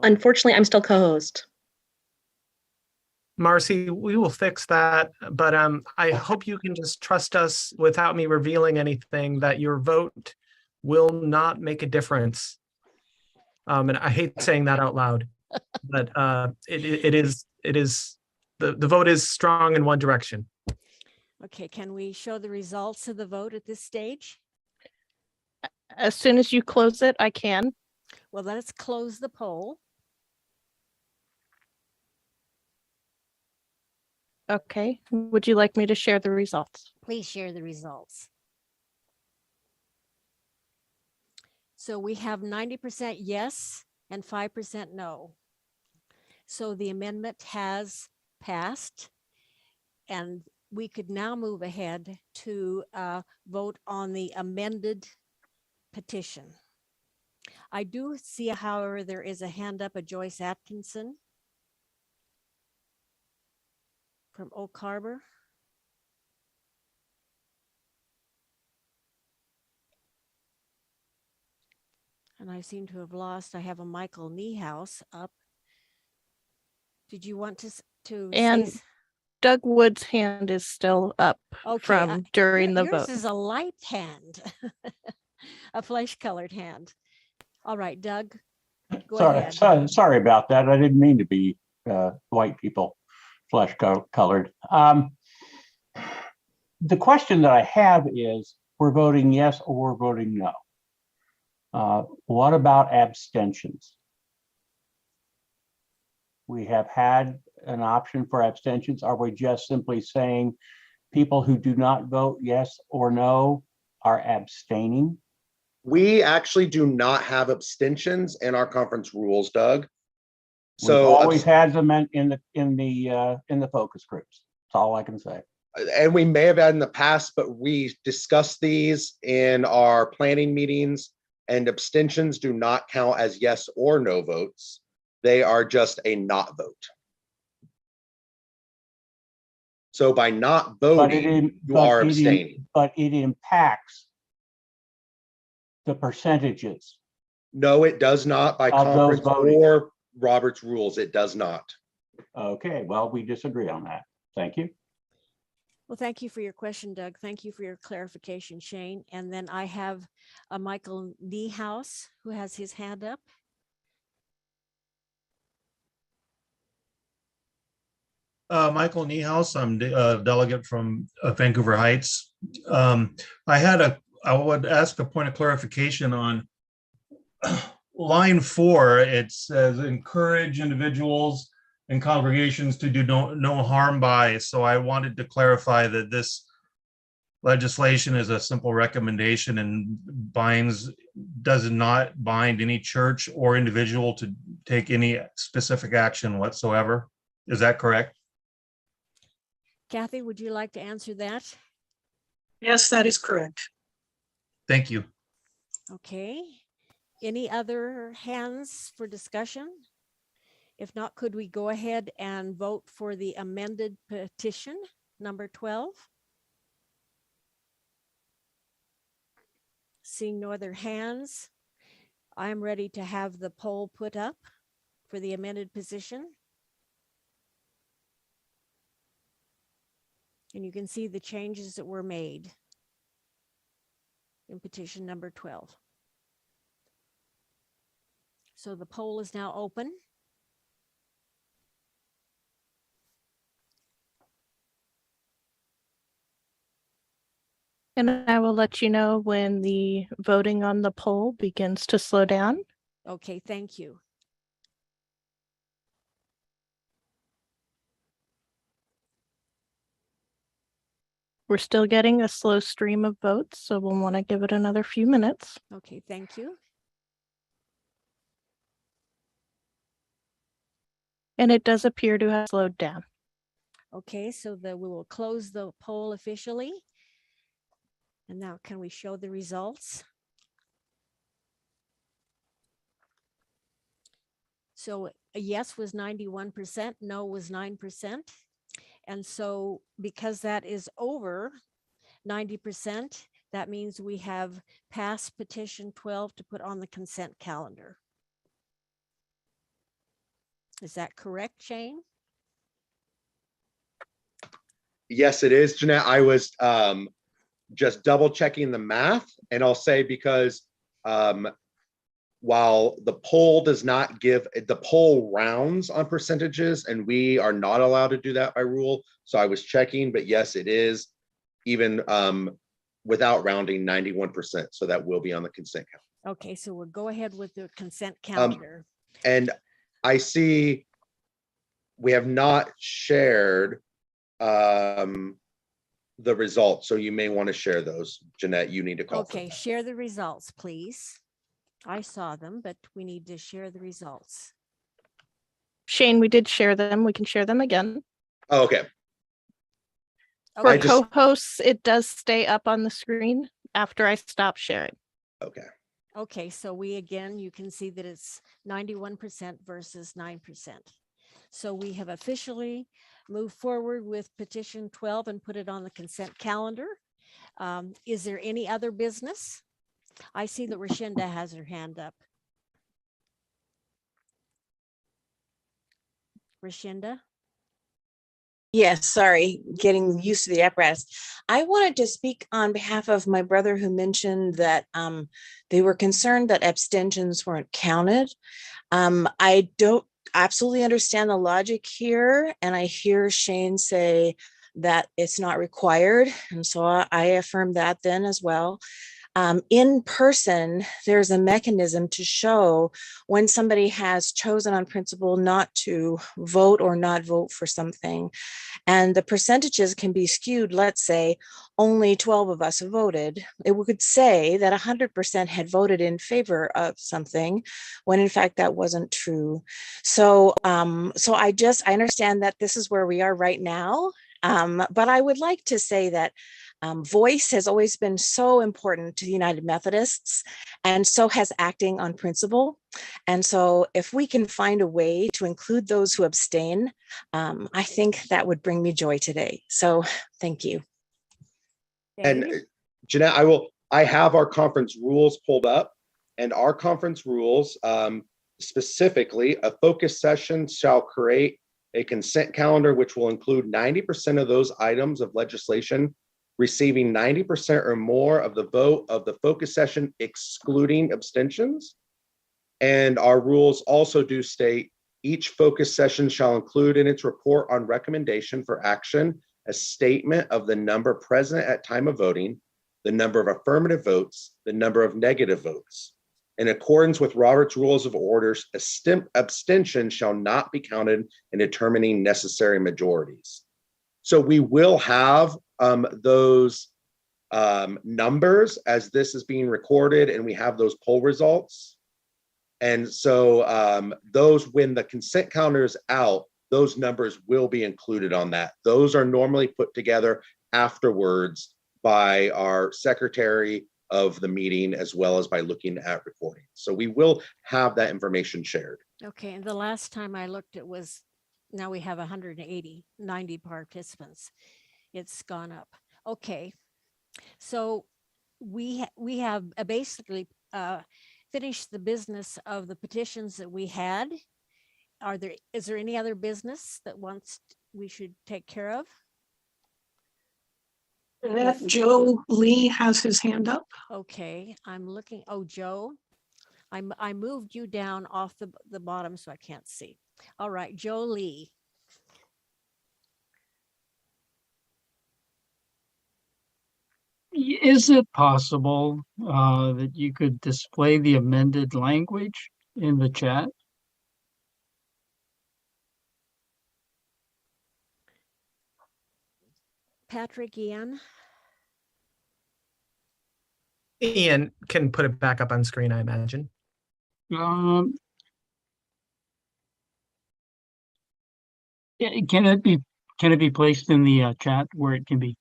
Speaker 9: Unfortunately, I'm still co-host.
Speaker 2: Marcy, we will fix that, but I hope you can just trust us without me revealing anything that your vote will not make a difference. And I hate saying that out loud, but it is the vote is strong in one direction.
Speaker 4: Okay, can we show the results of the vote at this stage?
Speaker 13: As soon as you close it, I can.
Speaker 4: Well, let's close the poll.
Speaker 13: Okay. Would you like me to share the results?
Speaker 4: Please share the results. So we have 90% yes and 5% no. So the amendment has passed, and we could now move ahead to vote on the amended petition. I do see, however, there is a hand up of Joyce Atkinson from Oak Harbor. And I seem to have lost, I have a Michael Niehaus up. Did you want to
Speaker 13: And
Speaker 4: say?
Speaker 13: Doug Wood's hand is still up from during the
Speaker 4: yours
Speaker 13: vote.
Speaker 4: is a light hand, a flesh colored hand. All right, Doug, go ahead.
Speaker 14: Sorry about that. I didn't mean to be white people flesh colored. The question that I have is, we're voting yes or we're voting no. What about abstentions? We have had an option for abstentions. Are we just simply saying people who do not vote yes or no are abstaining?
Speaker 1: We actually do not have abstentions in our conference rules, Doug.
Speaker 14: We've
Speaker 1: So
Speaker 14: always had them in the focus groups. That's all I can say.
Speaker 1: and we may have had in the past, but we discussed these in our planning meetings, and abstentions do not count as yes or no votes. They are just a not vote. So by not voting, you are abstaining.
Speaker 14: But it impacts the percentages.
Speaker 1: No, it does not by
Speaker 14: Of those
Speaker 1: conference
Speaker 14: voting.
Speaker 1: or Robert's rules. It does not.
Speaker 14: Okay, well, we disagree on that. Thank you.
Speaker 4: Well, thank you for your question, Doug. Thank you for your clarification, Shane. And then I have a Michael Niehaus who has his hand up.
Speaker 15: Michael Niehaus, I'm a delegate from Vancouver Heights. I would ask a point of clarification on line 4. It says encourage individuals and congregations to do no harm by. So I wanted to clarify that this legislation is a simple recommendation and does not bind any church or individual to take any specific action whatsoever. Is that correct?
Speaker 4: Kathy, would you like to answer that?
Speaker 5: Yes, that is correct.
Speaker 15: Thank you.
Speaker 4: Okay. Any other hands for discussion? If not, could we go ahead and vote for the amended petition number 12? Seeing no other hands, I'm ready to have the poll put up. for the amended position. And you can see the changes that were made in petition number 12. So the poll is now open.
Speaker 13: And I will let you know when the voting on the poll begins to slow down.
Speaker 4: Okay, thank you.
Speaker 13: We're still getting a slow stream of votes, so we'll want to give it another few minutes.
Speaker 4: Okay, thank you.
Speaker 13: And it does appear to have slowed down.
Speaker 4: Okay, so we will close the poll officially. And now can we show the results? So a yes was 91%, no was 9%. And so because that is over 90%, that means we have passed petition 12 to put on the consent calendar. Is that correct, Shane?
Speaker 1: Yes, it is, Jeanette. I was just double checking the math, and I'll say because while the poll does not give, the poll rounds on percentages, and we are not allowed to do that by rule. So I was checking, but yes, it is even without rounding 91%. So that will be on the consent calendar.
Speaker 4: Okay, so we'll go ahead with the consent calendar.
Speaker 1: And I see we have not shared the results. So you may want to share those. Jeanette, you need to call.
Speaker 4: Okay, share the results, please. I saw them, but we need to share the results.
Speaker 13: Shane, we did share them. We can share them again.
Speaker 1: Oh, okay.
Speaker 13: For co-hosts, it does stay up on the screen after I stop sharing.
Speaker 1: Okay.
Speaker 4: Okay, so you can see that it's 91% versus 9%. So we have officially moved forward with petition 12 and put it on the consent calendar. Is there any other business? I see that Rashinda has her hand up. Rashinda?
Speaker 16: Yes, sorry, getting used to the apparatus. I wanted to speak on behalf of my brother who mentioned that they were concerned that abstentions weren't counted. I don't absolutely understand the logic here, and I hear Shane say that it's not required, and so I affirm that then as well. In person, there's a mechanism to show when somebody has chosen on principle not to vote or not vote for something. And the percentages can be skewed. Let's say only 12 of us voted. It could say that 100% had voted in favor of something when in fact that wasn't true. So, I understand that this is where we are right now. But I would like to say that voice has always been so important to the United Methodists, and so has acting on principle. And so if we can find a way to include those who abstain, I think that would bring me joy today. So thank you.
Speaker 1: And Jeanette, I have our conference rules pulled up, and our conference rules specifically, a focus session shall create a consent calendar, which will include 90% of those items of legislation receiving 90% or more of the vote of the focus session, excluding abstentions. And our rules also do state each focus session shall include in its report on recommendation for action a statement of the number present at time of voting, the number of affirmative votes, the number of negative votes. In accordance with Robert's Rules of Orders, abstention shall not be counted in determining necessary majorities. So we will have those numbers as this is being recorded, and we have those poll results. And so those, when the consent calendar is out, those numbers will be included on that. Those are normally put together afterwards by our secretary of the meeting, as well as by looking at recording. So we will have that information shared.
Speaker 4: Okay, and the last time I looked, it was, now we have 90 participants. It's gone up. Okay, so we have basically finished the business of the petitions that we had, is there any other business that we should take care of?
Speaker 5: Joe Lee has his hand up.
Speaker 4: Okay, I'm looking. Oh, Joe, I moved you down off the bottom so I can't see. All right, Joe Lee.
Speaker 17: Is it possible that you could display the amended language in the chat?
Speaker 4: Patrick, Ian.
Speaker 2: Ian can put it back up on screen, I imagine.
Speaker 17: Can it be placed in the chat where it can be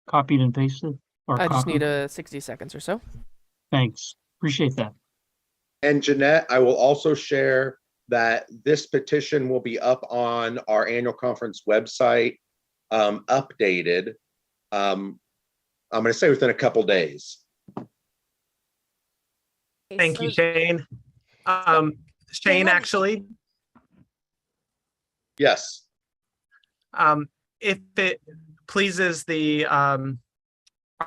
Speaker 17: copied and pasted? Or
Speaker 10: I just
Speaker 17: copied?
Speaker 10: need 60 seconds or so.
Speaker 17: Thanks. Appreciate that.
Speaker 1: And Jeanette, I will also share that this petition will be up on our annual conference website, updated. I'm going to say within a couple days.
Speaker 2: Thank you, Shane. Shane, actually.
Speaker 1: Yes.
Speaker 2: If it pleases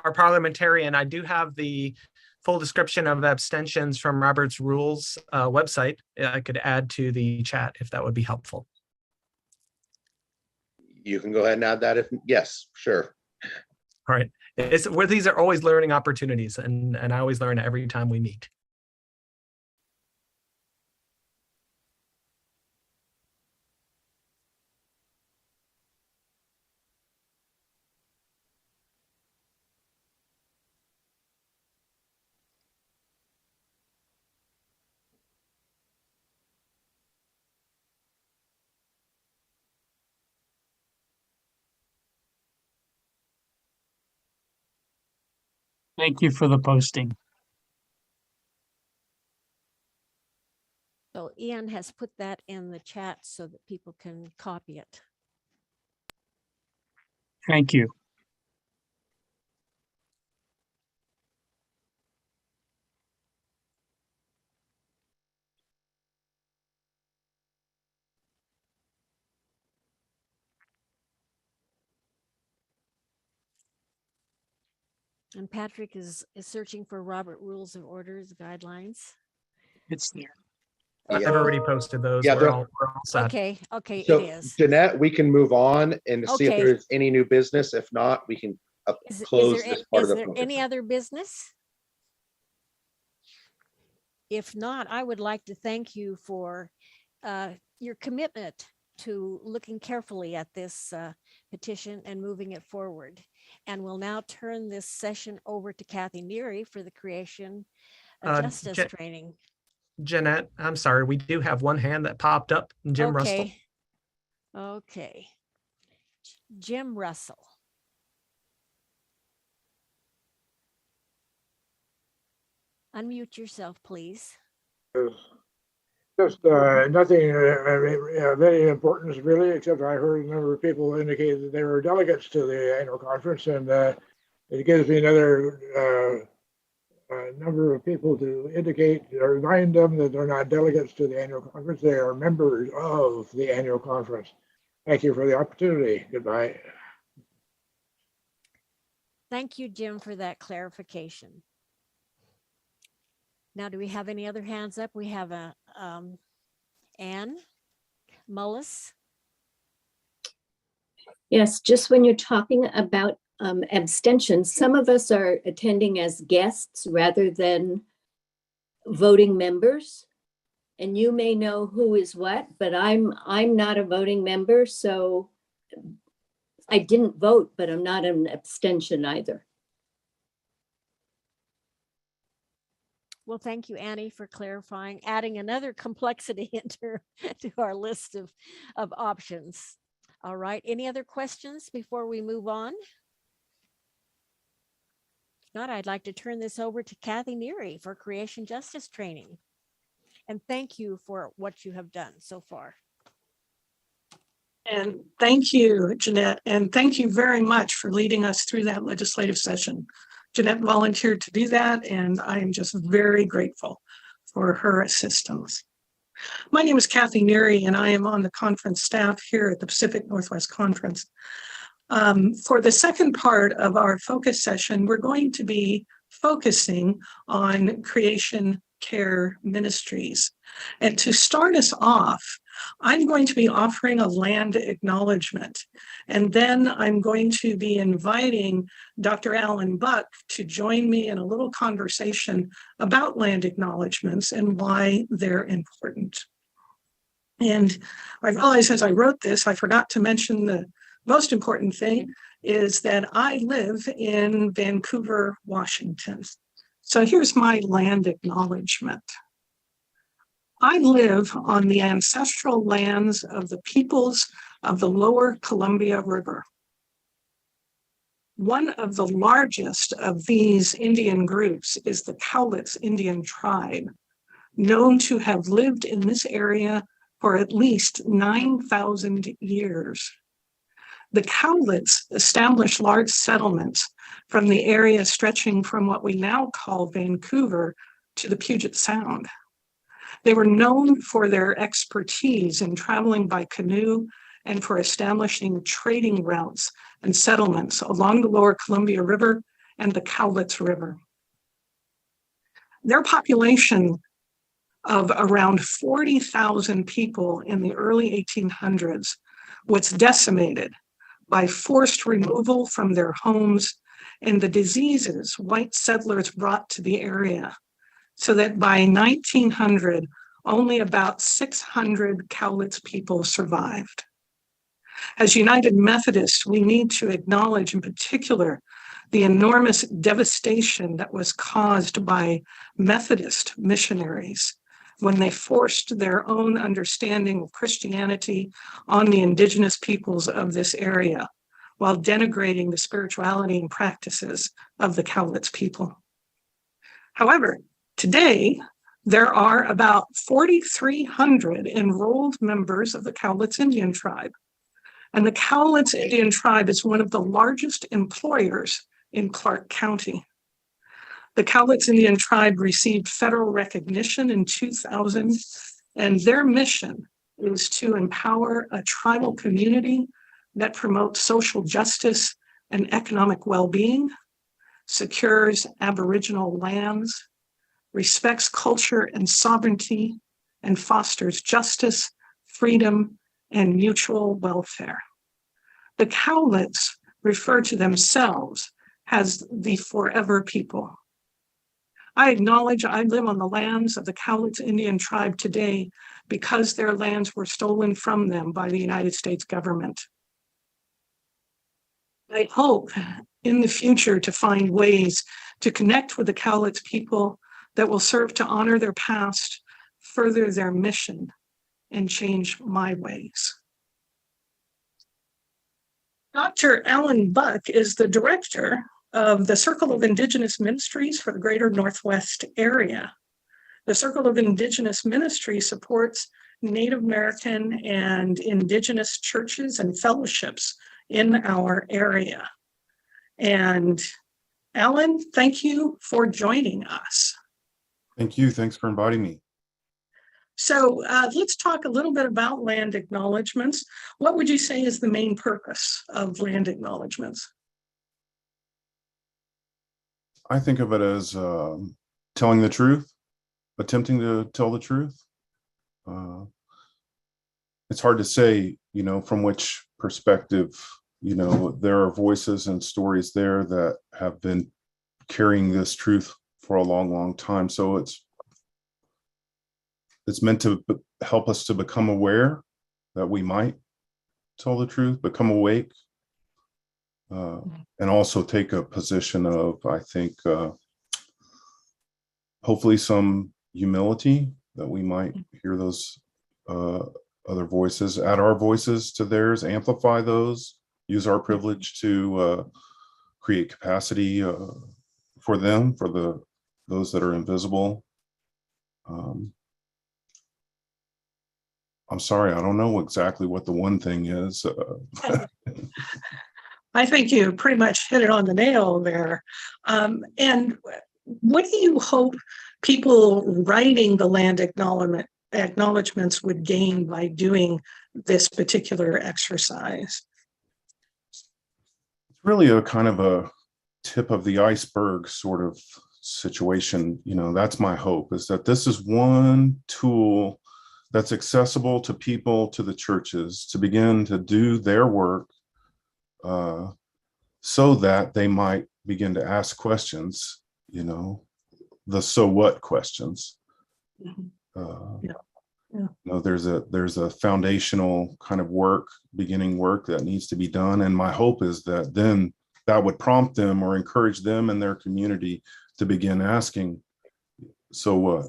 Speaker 2: our parliamentarian, I do have the full description of abstentions from Robert's Rules website. I could add to the chat if that would be helpful.
Speaker 1: You can go ahead and add that if, yes, sure.
Speaker 2: All right. These are always learning opportunities, and I always learn every time we meet.
Speaker 17: Thank you for the posting.
Speaker 4: So Ian has put that in the chat so that people can copy it.
Speaker 17: Thank you.
Speaker 4: And Patrick is searching for Robert Rules of Orders guidelines.
Speaker 17: It's there.
Speaker 2: I've already posted those.
Speaker 1: Yeah,
Speaker 2: we're all set.
Speaker 4: Okay,
Speaker 1: So,
Speaker 4: it is.
Speaker 1: Jeanette, we can move on and to see if
Speaker 4: Okay.
Speaker 1: there's any new business. If not, we can close this part of
Speaker 4: Is
Speaker 1: the
Speaker 4: there any
Speaker 1: focus.
Speaker 4: other business? If not, I would like to thank you for your commitment to looking carefully at this petition and moving it forward. And we'll now turn this session over to Kathy Neary for the creation of justice training.
Speaker 2: Jeanette, I'm sorry, we do have one hand that popped up, Jim Russell.
Speaker 4: Okay. Jim Russell. Unmute yourself, please.
Speaker 18: Just nothing very important really, except I heard a number of people indicate that they were delegates to the annual conference, and it gives me another number of people to indicate or remind them that they're not delegates to the annual conference, they are members of the annual conference. Thank you for the opportunity. Goodbye.
Speaker 4: Thank you, Jim, for that clarification. Now, do we have any other hands up? We have Anne Mullis.
Speaker 19: Yes, just when you're talking about abstentions, some of us are attending as guests rather than voting members. And you may know who is what, but I'm not a voting member, so I didn't vote, but I'm not an abstention either.
Speaker 4: Well, thank you, Annie, for clarifying, adding another complexity into to our list of options. All right, any other questions before we move on? If not, I'd like to turn this over to Kathy Neary for Creation Justice Training. And thank you for what you have done so far.
Speaker 5: And thank you, Jeanette, and thank you very much for leading us through that legislative session. Jeanette volunteered to do that, and I am just very grateful for her assistance. My name is Kathy Neary, and I am on the conference staff here at the Pacific Northwest Conference. For the second part of our focus session, we're going to be focusing on Creation Care Ministries. And to start us off, I'm going to be offering a land acknowledgement. And then I'm going to be inviting Dr. Alan Buck to join me in a little conversation about land acknowledgements and why they're important. And I realized as I wrote this, I forgot to mention the most important thing is that I live in Vancouver, Washington. So here's my land acknowledgement. I live on the ancestral lands of the peoples of the lower Columbia River. One of the largest of these Indian groups is the Cowlitz Indian tribe, known to have lived in this area for at least 9,000 years. The Cowlitz established large settlements from the area stretching from what we now call Vancouver to the Puget Sound. They were known for their expertise in traveling by canoe and for establishing trading routes and settlements along the lower Columbia River and the Cowlitz River. Their population of around 40,000 people in the early 1800s was decimated by forced removal from their homes and the diseases white settlers brought to the area, so that by 1900, only about 600 Cowlitz people survived. As United Methodists, we need to acknowledge in particular the enormous devastation that was caused by Methodist missionaries when they forced their own understanding of Christianity on the indigenous peoples of this area, while denigrating the spirituality and practices of the Cowlitz people. However, today, there are about 4,300 enrolled members of the Cowlitz Indian tribe. And the Cowlitz Indian tribe is one of the largest employers in Clark County. The Cowlitz Indian tribe received federal recognition in 2000, and their mission is to empower a tribal community that promotes social justice and economic well-being, secures Aboriginal lands, respects culture and sovereignty, and fosters justice, freedom, and mutual welfare. The Cowlitz refer to themselves as the Forever People. I acknowledge I live on the lands of the Cowlitz Indian tribe today because their lands were stolen from them by the United States government. I hope in the future to find ways to connect with the Cowlitz people that will serve to honor their past, further their mission, and change my ways. Dr. Alan Buck is the director of the Circle of Indigenous Ministries for the Greater Northwest area. The Circle of Indigenous Ministries supports Native American and Indigenous churches and fellowships in our area. And Alan, thank you for joining us.
Speaker 20: Thank you. Thanks for inviting me.
Speaker 5: So let's talk a little bit about land acknowledgements. What would you say is the main purpose of land acknowledgements?
Speaker 20: I think of it as telling the truth, attempting to tell the truth. It's hard to say, from which perspective, there are voices and stories there that have been carrying this truth for a long, long time. So it's meant to help us to become aware that we might tell the truth, become awake, and also take a position of, I think, hopefully some humility, that we might hear those other voices, add our voices to theirs, amplify those, use our privilege to create capacity for them, for those that are invisible. I'm sorry, I don't know exactly what the one thing is.
Speaker 5: I think you pretty much hit it on the nail there. And what do you hope people writing the land acknowledgements would gain by doing this particular exercise?
Speaker 20: It's really a kind of a tip of the iceberg sort of situation. You know, that's my hope, is that this is one tool that's accessible to people, to the churches, to begin to do their work, so that they might begin to ask questions, you know, the so what questions. You know, there's a foundational kind of work, beginning work that needs to be done. And my hope is that then that would prompt them or encourage them in their community to begin asking, so what?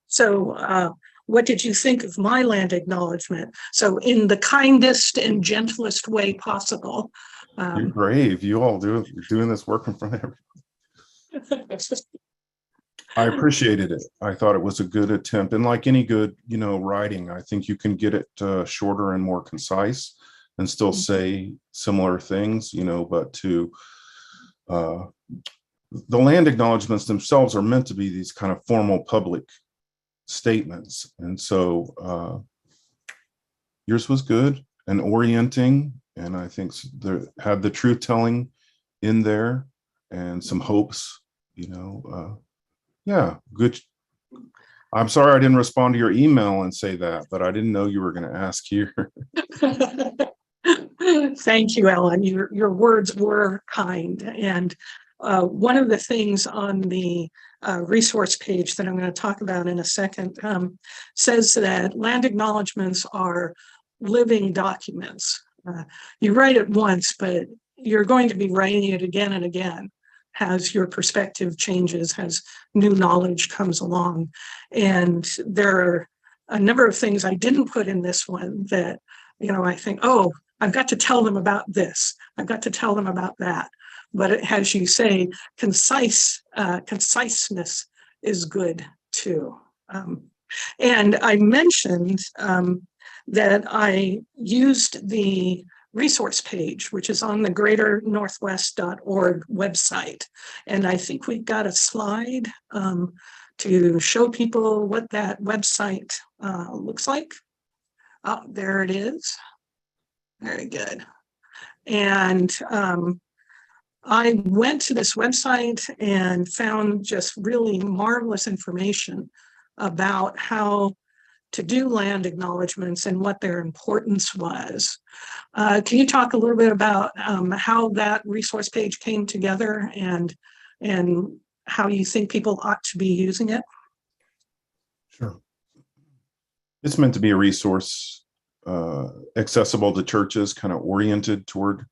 Speaker 5: So what did you think of my land acknowledgement? So in the kindest and gentlest way possible.
Speaker 20: You're brave. You all you're doing this work in front of everyone. I appreciated it. I thought it was a good attempt. And like any good, you know, writing, I think you can get it shorter and more concise and still say similar things, you know, but to the land acknowledgements themselves are meant to be these kind of formal public statements. And so yours was good and orienting, and I think there had the truth telling in there and some hopes, you know. Yeah, good. I'm sorry I didn't respond to your email and say that, but I didn't know you were going to ask here.
Speaker 5: Thank you, Ellen. Your words were kind. And one of the things on the resource page that I'm going to talk about in a second says that land acknowledgements are living documents. You write it once, but you're going to be writing it again and again as your perspective changes, as new knowledge comes along. And there are a number of things I didn't put in this one that, you know, I think, oh, I've got to tell them about this. I've got to tell them about that. But as you say, conciseness is good too. And I mentioned that I used the resource page, which is on the greaternorthwest.org website. And I think we've got a slide to show people what that website looks like. Oh, there it is. Very good. And I went to this website and found just really marvelous information about how to do land acknowledgements and what their importance was. Can you talk a little bit about how that resource page came together and how you think people ought to be using it?
Speaker 20: Sure. It's meant to be a resource accessible to churches, kind of oriented toward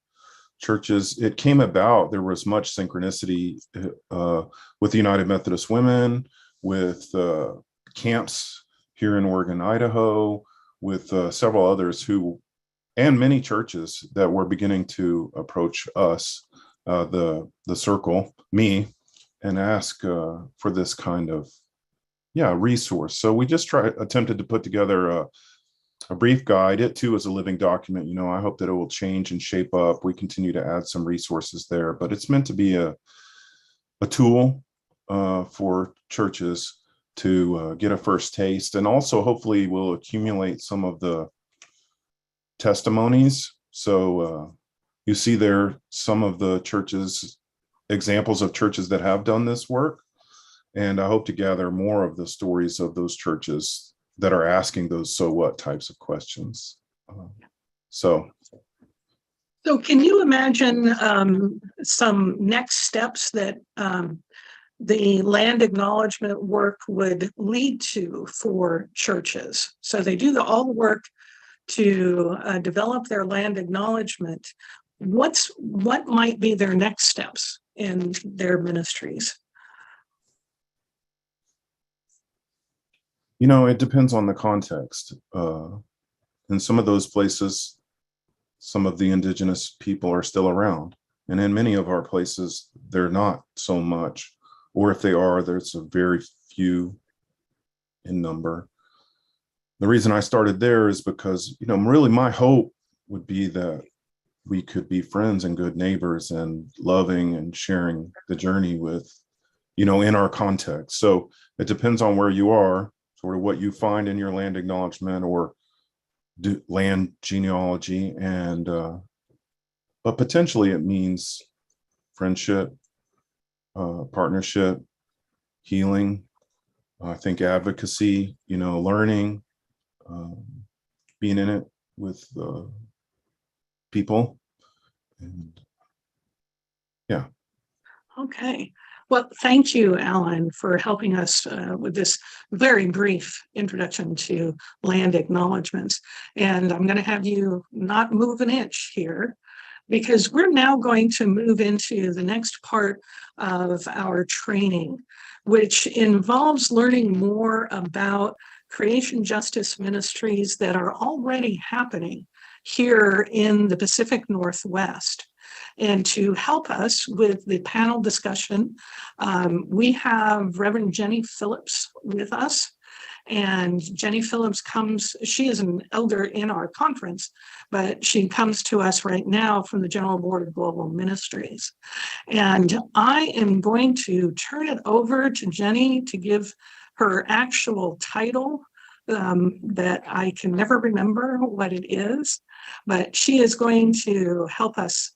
Speaker 20: churches. It came about, there was much synchronicity with the United Methodist Women, with camps here in Oregon, Idaho, with several others who, and many churches that were beginning to approach us, the circle, me, and ask for this kind of, resource. So we just attempted to put together a brief guide. It too is a living document. You know, I hope that it will change and shape up. We continue to add some resources there, but it's meant to be a tool for churches to get a first taste, and also hopefully we'll accumulate some of the testimonies. So you see there some of the churches, examples of churches that have done this work, and I hope to gather more of the stories of those churches that are asking those so what types of questions. So
Speaker 5: can you imagine some next steps that the land acknowledgement work would lead to for churches? So they do all the work to develop their land acknowledgement. What might be their next steps in their ministries?
Speaker 20: You know, it depends on the context. In some of those places, some of the indigenous people are still around. And in many of our places, they're not so much. Or if they are, there's a very few in number. The reason I started there is because, you know, really my hope would be that we could be friends and good neighbors and loving and sharing the journey with in our context. So it depends on where you are, sort of what you find in your land acknowledgement or land genealogy, and but potentially it means friendship, partnership, healing, I think advocacy, learning, being in it with people. And yeah.
Speaker 5: Okay. Well, thank you, Alan, for helping us with this very brief introduction to land acknowledgements. And I'm going to have you not move an inch here, because we're now going to move into the next part of our training, which involves learning more about creation justice ministries that are already happening here in the Pacific Northwest. And to help us with the panel discussion, we have Reverend Jenny Phillips with us. And Jenny Phillips she is an elder in our conference, but she comes to us right now from the General Board of Global Ministries. And I am going to turn it over to Jenny to give her actual title that I can never remember what it is, but she is going to help us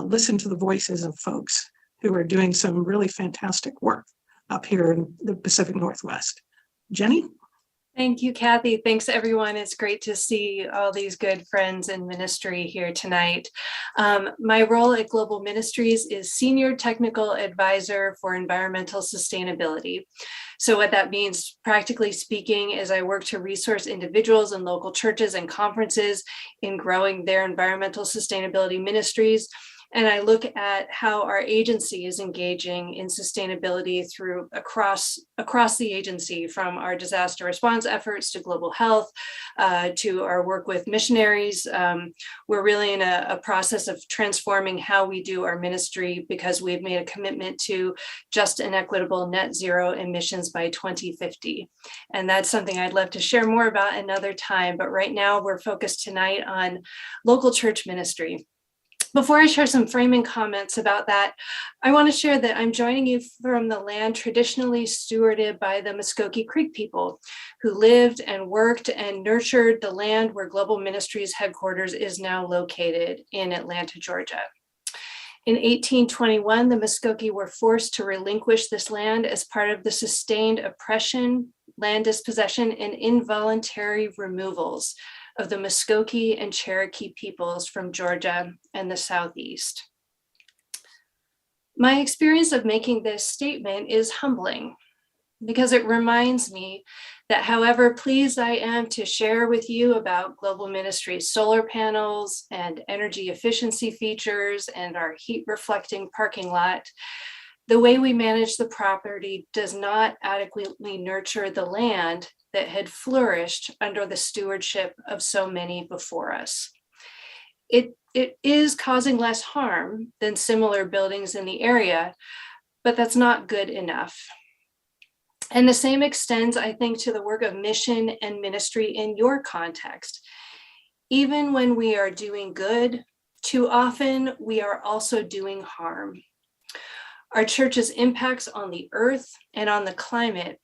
Speaker 5: listen to the voices of folks who are doing some really fantastic work up here in the Pacific Northwest. Jenny?
Speaker 21: Thank you, Kathy. Thanks, everyone. It's great to see all these good friends in ministry here tonight. My role at Global Ministries is Senior Technical Advisor for Environmental Sustainability. So what that means, practically speaking, is I work to resource individuals and local churches and conferences in growing their environmental sustainability ministries. And I look at how our agency is engaging in sustainability through across the agency, from our disaster response efforts to global health, to our work with missionaries. We're really in a process of transforming how we do our ministry, because we've made a commitment to just and equitable net zero emissions by 2050. And that's something I'd love to share more about another time. But right now we're focused tonight on local church ministry. Before I share some framing comments about that, I want to share that I'm joining you from the land traditionally stewarded by the Muskogee Creek people, who lived and worked and nurtured the land where Global Ministries headquarters is now located in Atlanta, Georgia. In 1821, the Muskogee were forced to relinquish this land as part of the sustained oppression, land dispossession, and involuntary removals of the Muskogee and Cherokee peoples from Georgia and the Southeast. My experience of making this statement is humbling, because it reminds me that however pleased I am to share with you about Global Ministries solar panels and energy efficiency features and our heat reflecting parking lot, the way we manage the property does not adequately nurture the land that had flourished under the stewardship of so many before us. It is causing less harm than similar buildings in the area, but that's not good enough. And the same extends, I think, to the work of mission and ministry in your context. Even when we are doing good, too often we are also doing harm. Our church's impacts on the earth and on the climate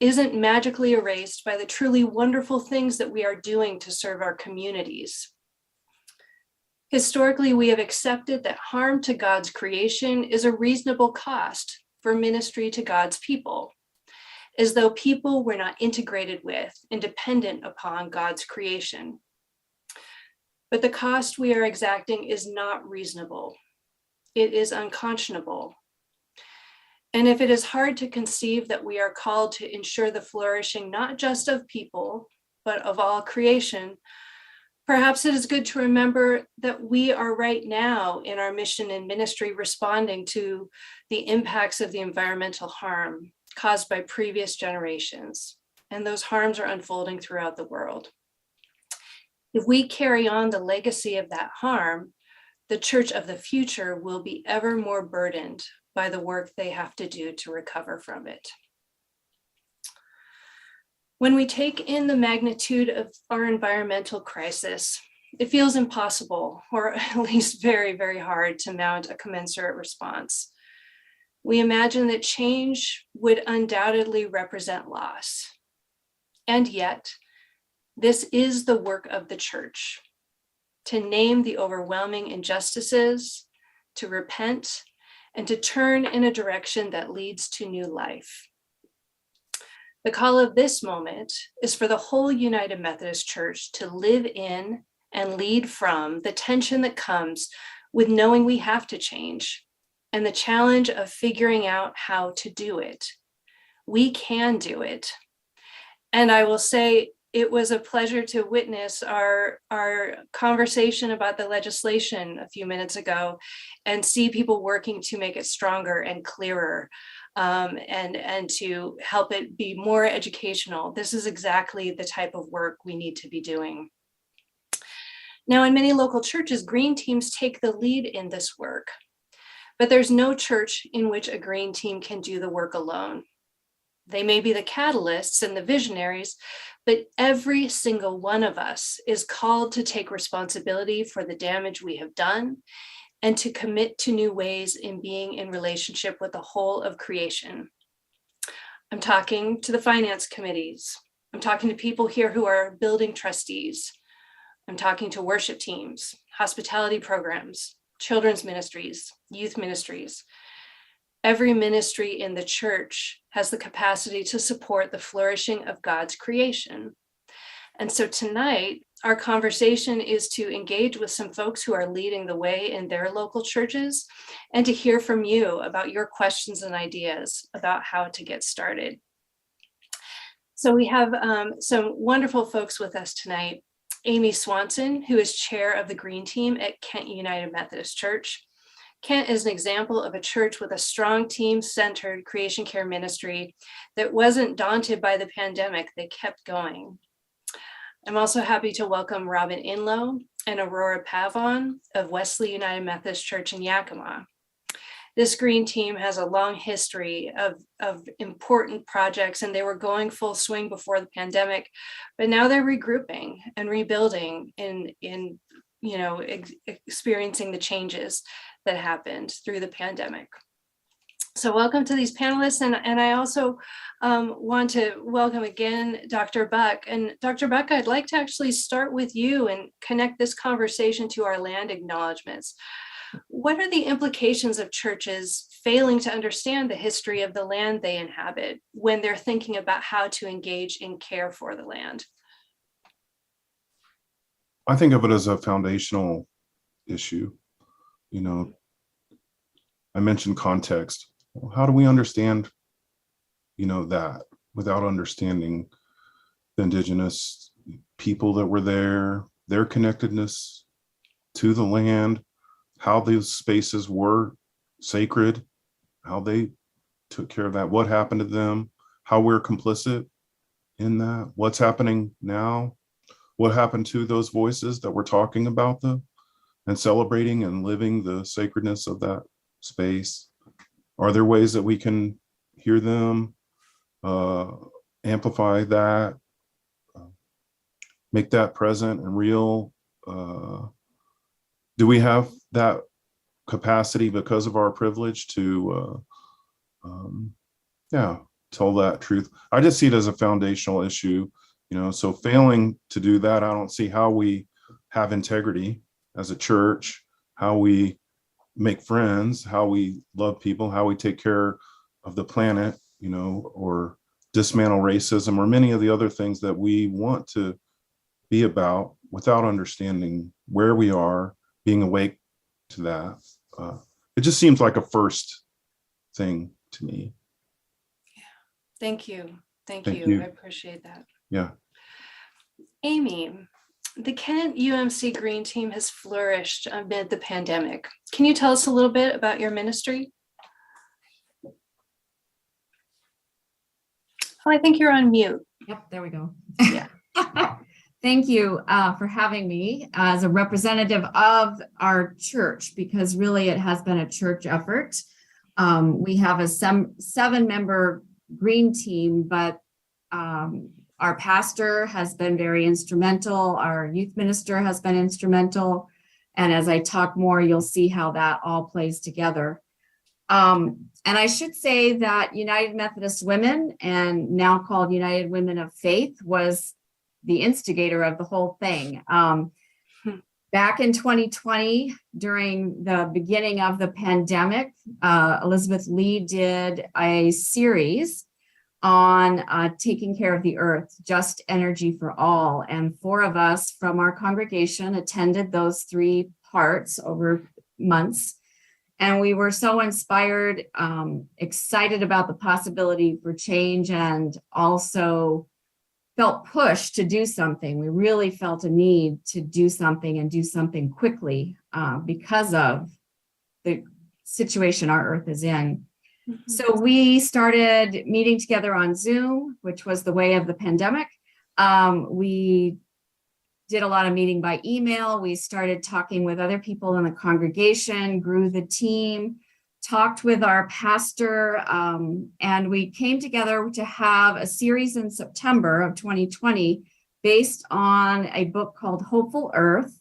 Speaker 21: isn't magically erased by the truly wonderful things that we are doing to serve our communities. Historically, we have accepted that harm to God's creation is a reasonable cost for ministry to God's people, as though people were not integrated with and dependent upon God's creation. But the cost we are exacting is not reasonable. It is unconscionable. And if it is hard to conceive that we are called to ensure the flourishing not just of people, but of all creation, perhaps it is good to remember that we are right now in our mission and ministry responding to the impacts of the environmental harm caused by previous generations, and those harms are unfolding throughout the world. If we carry on the legacy of that harm, the church of the future will be ever more burdened by the work they have to do to recover from it. When we take in the magnitude of our environmental crisis, it feels impossible, or at least very, very hard to mount a commensurate response. We imagine that change would undoubtedly represent loss. And yet, this is the work of the church, to name the overwhelming injustices, to repent, and to turn in a direction that leads to new life. The call of this moment is for the whole United Methodist Church to live in and lead from the tension that comes with knowing we have to change and the challenge of figuring out how to do it. We can do it. And I will say, it was a pleasure to witness our conversation about the legislation a few minutes ago and see people working to make it stronger and clearer, and to help it be more educational. This is exactly the type of work we need to be doing. Now, in many local churches, green teams take the lead in this work, but there's no church in which a green team can do the work alone. They may be the catalysts and the visionaries, but every single one of us is called to take responsibility for the damage we have done and to commit to new ways in being in relationship with the whole of creation. I'm talking to the finance committees. I'm talking to people here who are building trustees. I'm talking to worship teams, hospitality programs, children's ministries, youth ministries. Every ministry in the church has the capacity to support the flourishing of God's creation. And so tonight, our conversation is to engage with some folks who are leading the way in their local churches and to hear from you about your questions and ideas about how to get started. So we have some wonderful folks with us tonight. Amy Swanson, who is chair of the Green Team at Kent United Methodist Church. Kent is an example of a church with a strong team-centered creation care ministry that wasn't daunted by the pandemic. They kept going. I'm also happy to welcome Robin Inlow and Aurora Pavon of Wesley United Methodist Church in Yakima. This green team has a long history of important projects, and they were going full swing before the pandemic, but now they're regrouping and rebuilding in experiencing the changes that happened through the pandemic. So welcome to these panelists. And I also want to welcome again, Dr. Buck. And Dr. Buck, I'd like to actually start with you and connect this conversation to our land acknowledgements. What are the implications of churches failing to understand the history of the land they inhabit when they're thinking about how to engage in care for the land?
Speaker 20: I think of it as a foundational issue. You know, I mentioned context. Well, how do we understand, that without understanding the indigenous people that were there, their connectedness to the land, how those spaces were sacred, how they took care of that, what happened to them, how we're complicit in that, what's happening now, what happened to those voices that were talking about them and celebrating and living the sacredness of that space. Are there ways that we can hear them, amplify that, make that present and real? Do we have that capacity because of our privilege to, tell that truth? I just see it as a foundational issue, so failing to do that, I don't see how we have integrity as a church, how we make friends, how we love people, how we take care of the planet, or dismantle racism, or many of the other things that we want to be about without understanding where we are, being awake to that. It just seems like a first thing to me.
Speaker 21: Yeah, thank you. Thank
Speaker 20: Thank
Speaker 21: you.
Speaker 20: you.
Speaker 21: I appreciate that.
Speaker 20: Yeah.
Speaker 21: Amy, the Kent UMC Green Team has flourished amid the pandemic. Can you tell us a little bit about your ministry? Oh, I think you're on mute.
Speaker 3: Yep, there we go.
Speaker 21: Yeah.
Speaker 3: Thank you for having me as a representative of our church, because really it has been a church effort. We have a 7-member green team, but our pastor has been very instrumental. Our youth minister has been instrumental. And as I talk more, you'll see how that all plays together. And I should say that United Methodist Women, and now called United Women of Faith, was the instigator of the whole thing. Back in 2020, during the beginning of the pandemic, Elizabeth Lee did a series on taking care of the earth, Just Energy for All. And 4 of us from our congregation attended those 3 parts over months. And we were so inspired, excited about the possibility for change, and also felt pushed to do something. We really felt a need to do something, and do something quickly because of the situation our earth is in. So we started meeting together on Zoom, which was the way of the pandemic. We did a lot of meeting by email. We started talking with other people in the congregation, grew the team, talked with our pastor, and we came together to have a series in September of 2020 based on a book called Hopeful Earth,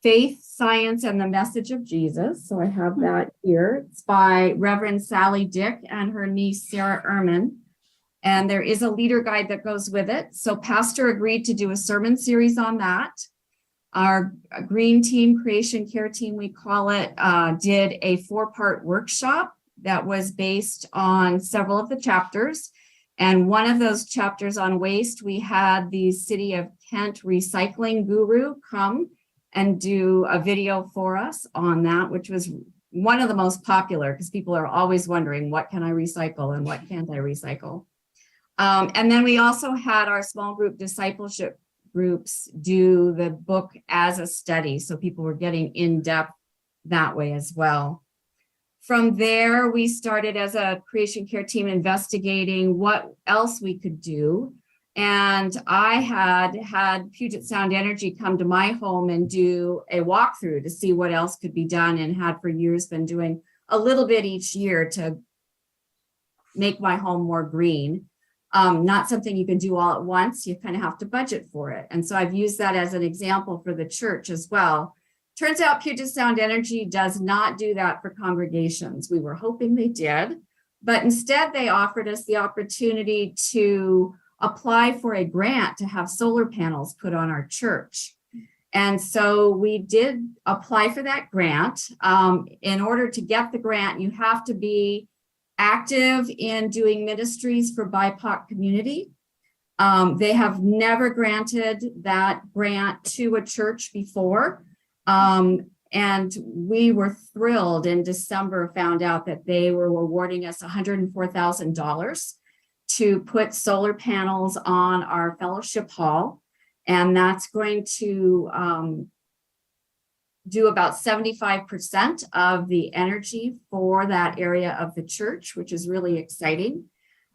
Speaker 3: Faith, Science, and the Message of Jesus. So I have that here. It's by Reverend Sally Dick and her niece, Sarah Ehrman. And there is a leader guide that goes with it. So pastor agreed to do a sermon series on that. Our green team, creation care team, we call it, did a 4-part workshop that was based on several of the chapters. And one of those chapters on waste, we had the City of Kent recycling guru come and do a video for us on that, which was one of the most popular, because people are always wondering, what can I recycle and what can't I recycle? And then we also had our small group discipleship groups do the book as a study. So people were getting in depth that way as well. From there, we started as a creation care team investigating what else we could do. And I had Puget Sound Energy come to my home and do a walkthrough to see what else could be done, and had for years been doing a little bit each year to make my home more green. Not something you can do all at once. You kind of have to budget for it. And so I've used that as an example for the church as well. Turns out Puget Sound Energy does not do that for congregations. We were hoping they did, but instead they offered us the opportunity to apply for a grant to have solar panels put on our church. And so we did apply for that grant. In order to get the grant, you have to be active in doing ministries for BIPOC community. They have never granted that grant to a church before. And we were thrilled in December, found out that they were awarding us $104,000 to put solar panels on our fellowship hall. And that's going to do about 75% of the energy for that area of the church, which is really exciting.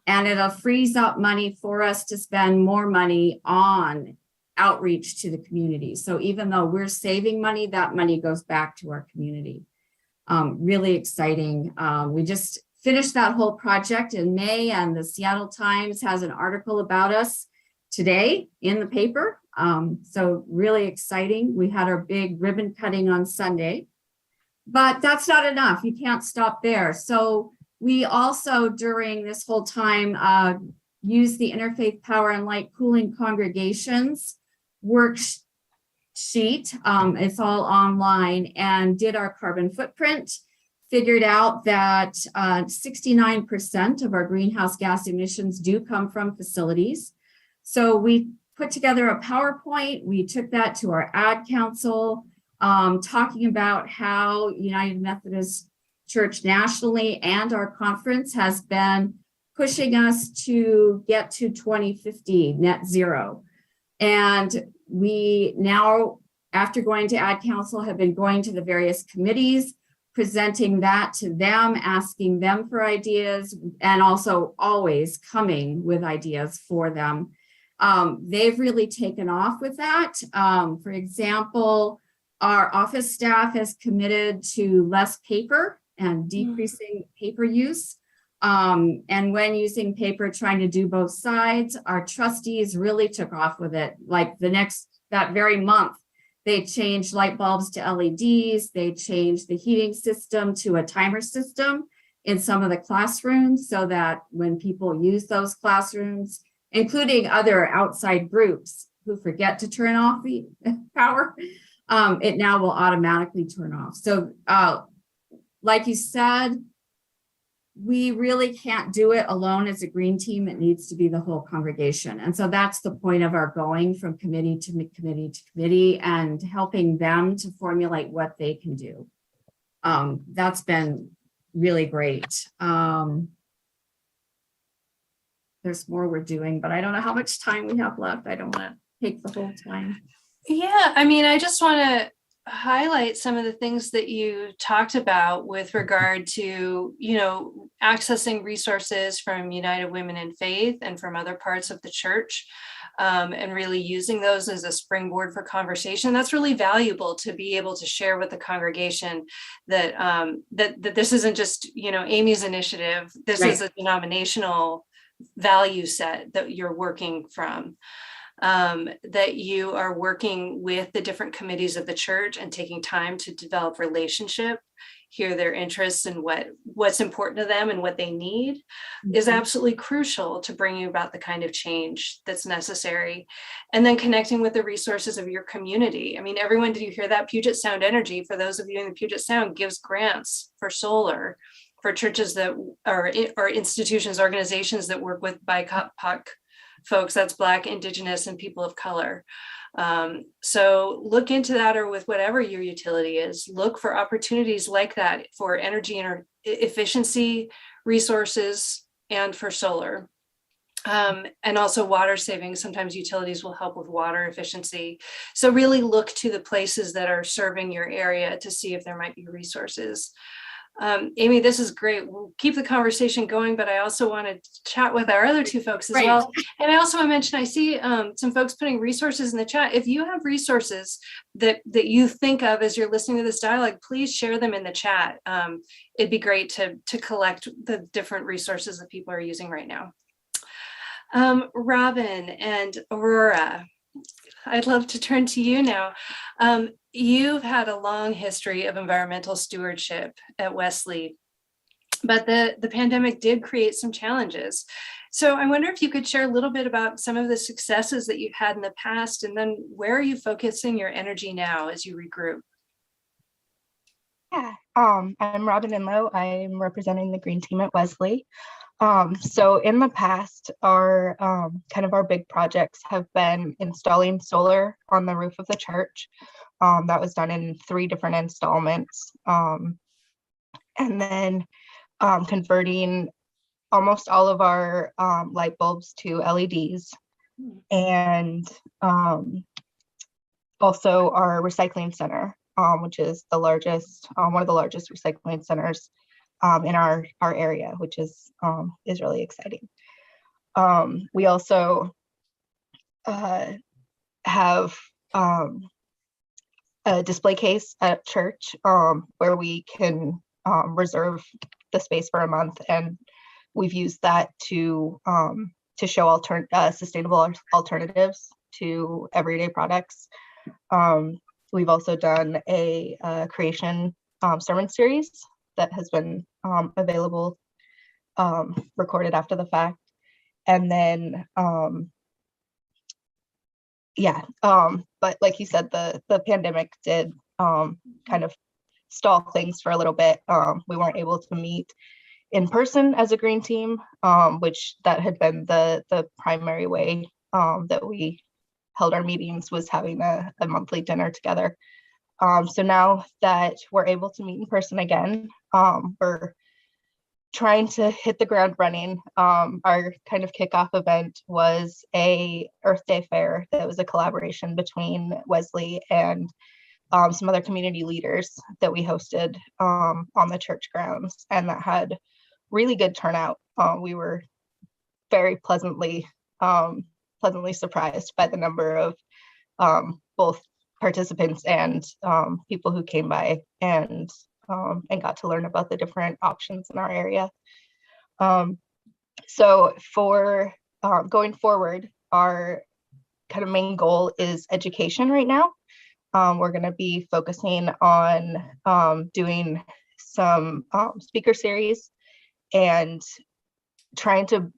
Speaker 3: And it'll frees up money for us to spend more money on outreach to the community. So even though we're saving money, that money goes back to our community. Really exciting. We just finished that whole project in May, and the Seattle Times has an article about us today in the paper. So really exciting. We had our big ribbon cutting on Sunday, but that's not enough. You can't stop there. So we also, during this whole time, used the Interfaith Power and Light Cooling Congregations worksheet. It's all online, and did our carbon footprint, figured out that 69% of our greenhouse gas emissions do come from facilities. So we put together a PowerPoint. We took that to our ad council, talking about how United Methodist Church nationally and our conference has been pushing us to get to 2050 net zero. And we now, after going to ad council, have been going to the various committees, presenting that to them, asking them for ideas, and also always coming with ideas for them. They've really taken off with that. For example, our office staff has committed to less paper and decreasing paper use. And when using paper, trying to do both sides. Our trustees really took off with it. Like that very month, they changed light bulbs to LEDs. They changed the heating system to a timer system in some of the classrooms so that when people use those classrooms, including other outside groups who forget to turn off the power, it now will automatically turn off. So like you said, we really can't do it alone as a green team. It needs to be the whole congregation. And so that's the point of our going from committee to committee to committee and helping them to formulate what they can do. That's been really great. There's more we're doing, but I don't know how much time we have left. I don't want to take the whole time.
Speaker 21: Yeah, I mean, I just want to highlight some of the things that you talked about with regard to, accessing resources from United Women in Faith and from other parts of the church, and really using those as a springboard for conversation. That's really valuable to be able to share with the congregation that that this isn't just, Amy's initiative. This is a denominational value set that you're working from. That you are working with the different committees of the church and taking time to develop relationship, hear their interests and what's important to them and what they need is absolutely crucial to bringing about the kind of change that's necessary. And then connecting with the resources of your community. I mean, everyone, did you hear that? Puget Sound Energy, for those of you in the Puget Sound, gives grants for solar for churches that are or institutions, organizations that work with BIPOC folks, that's Black, Indigenous, and people of color. So look into that, or with whatever your utility is, look for opportunities like that for energy and efficiency resources and for solar. And also water saving. Sometimes utilities will help with water efficiency. So really look to the places that are serving your area to see if there might be resources. Amy, this is great. We'll keep the conversation going, but I also want to chat with our other two folks as well. And I also want to mention, I see some folks putting resources in the chat. If you have resources that you think of as you're listening to this dialogue, please share them in the chat. It'd be great to collect the different resources that people are using right now. Robin and Aurora, I'd love to turn to you now. You've had a long history of environmental stewardship at Wesley, but the pandemic did create some challenges. So I wonder if you could share a little bit about some of the successes that you've had in the past, and then where are you focusing your energy now as you regroup?
Speaker 6: Yeah, I'm Robin Inlow. I'm representing the Green Team at Wesley. So in the past, our kind of our big projects have been installing solar on the roof of the church. That was done in 3 different installments. And then converting almost all of our light bulbs to LEDs. And also our recycling center, which is the largest, one of the largest recycling centers in our area, which is really exciting. We also have a display case at church where we can reserve the space for a month, and we've used that to show sustainable alternatives to everyday products. We've also done a creation sermon series that has been available, recorded after the fact. And then, but like you said, the pandemic did kind of stall things for a little bit. We weren't able to meet in person as a green team, which that had been the primary way that we held our meetings, was having a monthly dinner together. So now that we're able to meet in person again, we're trying to hit the ground running. Our kind of kickoff event was a Earth Day fair that was a collaboration between Wesley and some other community leaders that we hosted on the church grounds, and that had really good turnout. We were very pleasantly surprised by the number of both participants and people who came by and got to learn about the different options in our area. So for going forward, our kind of main goal is education right now. We're going to be focusing on doing some speaker series and trying to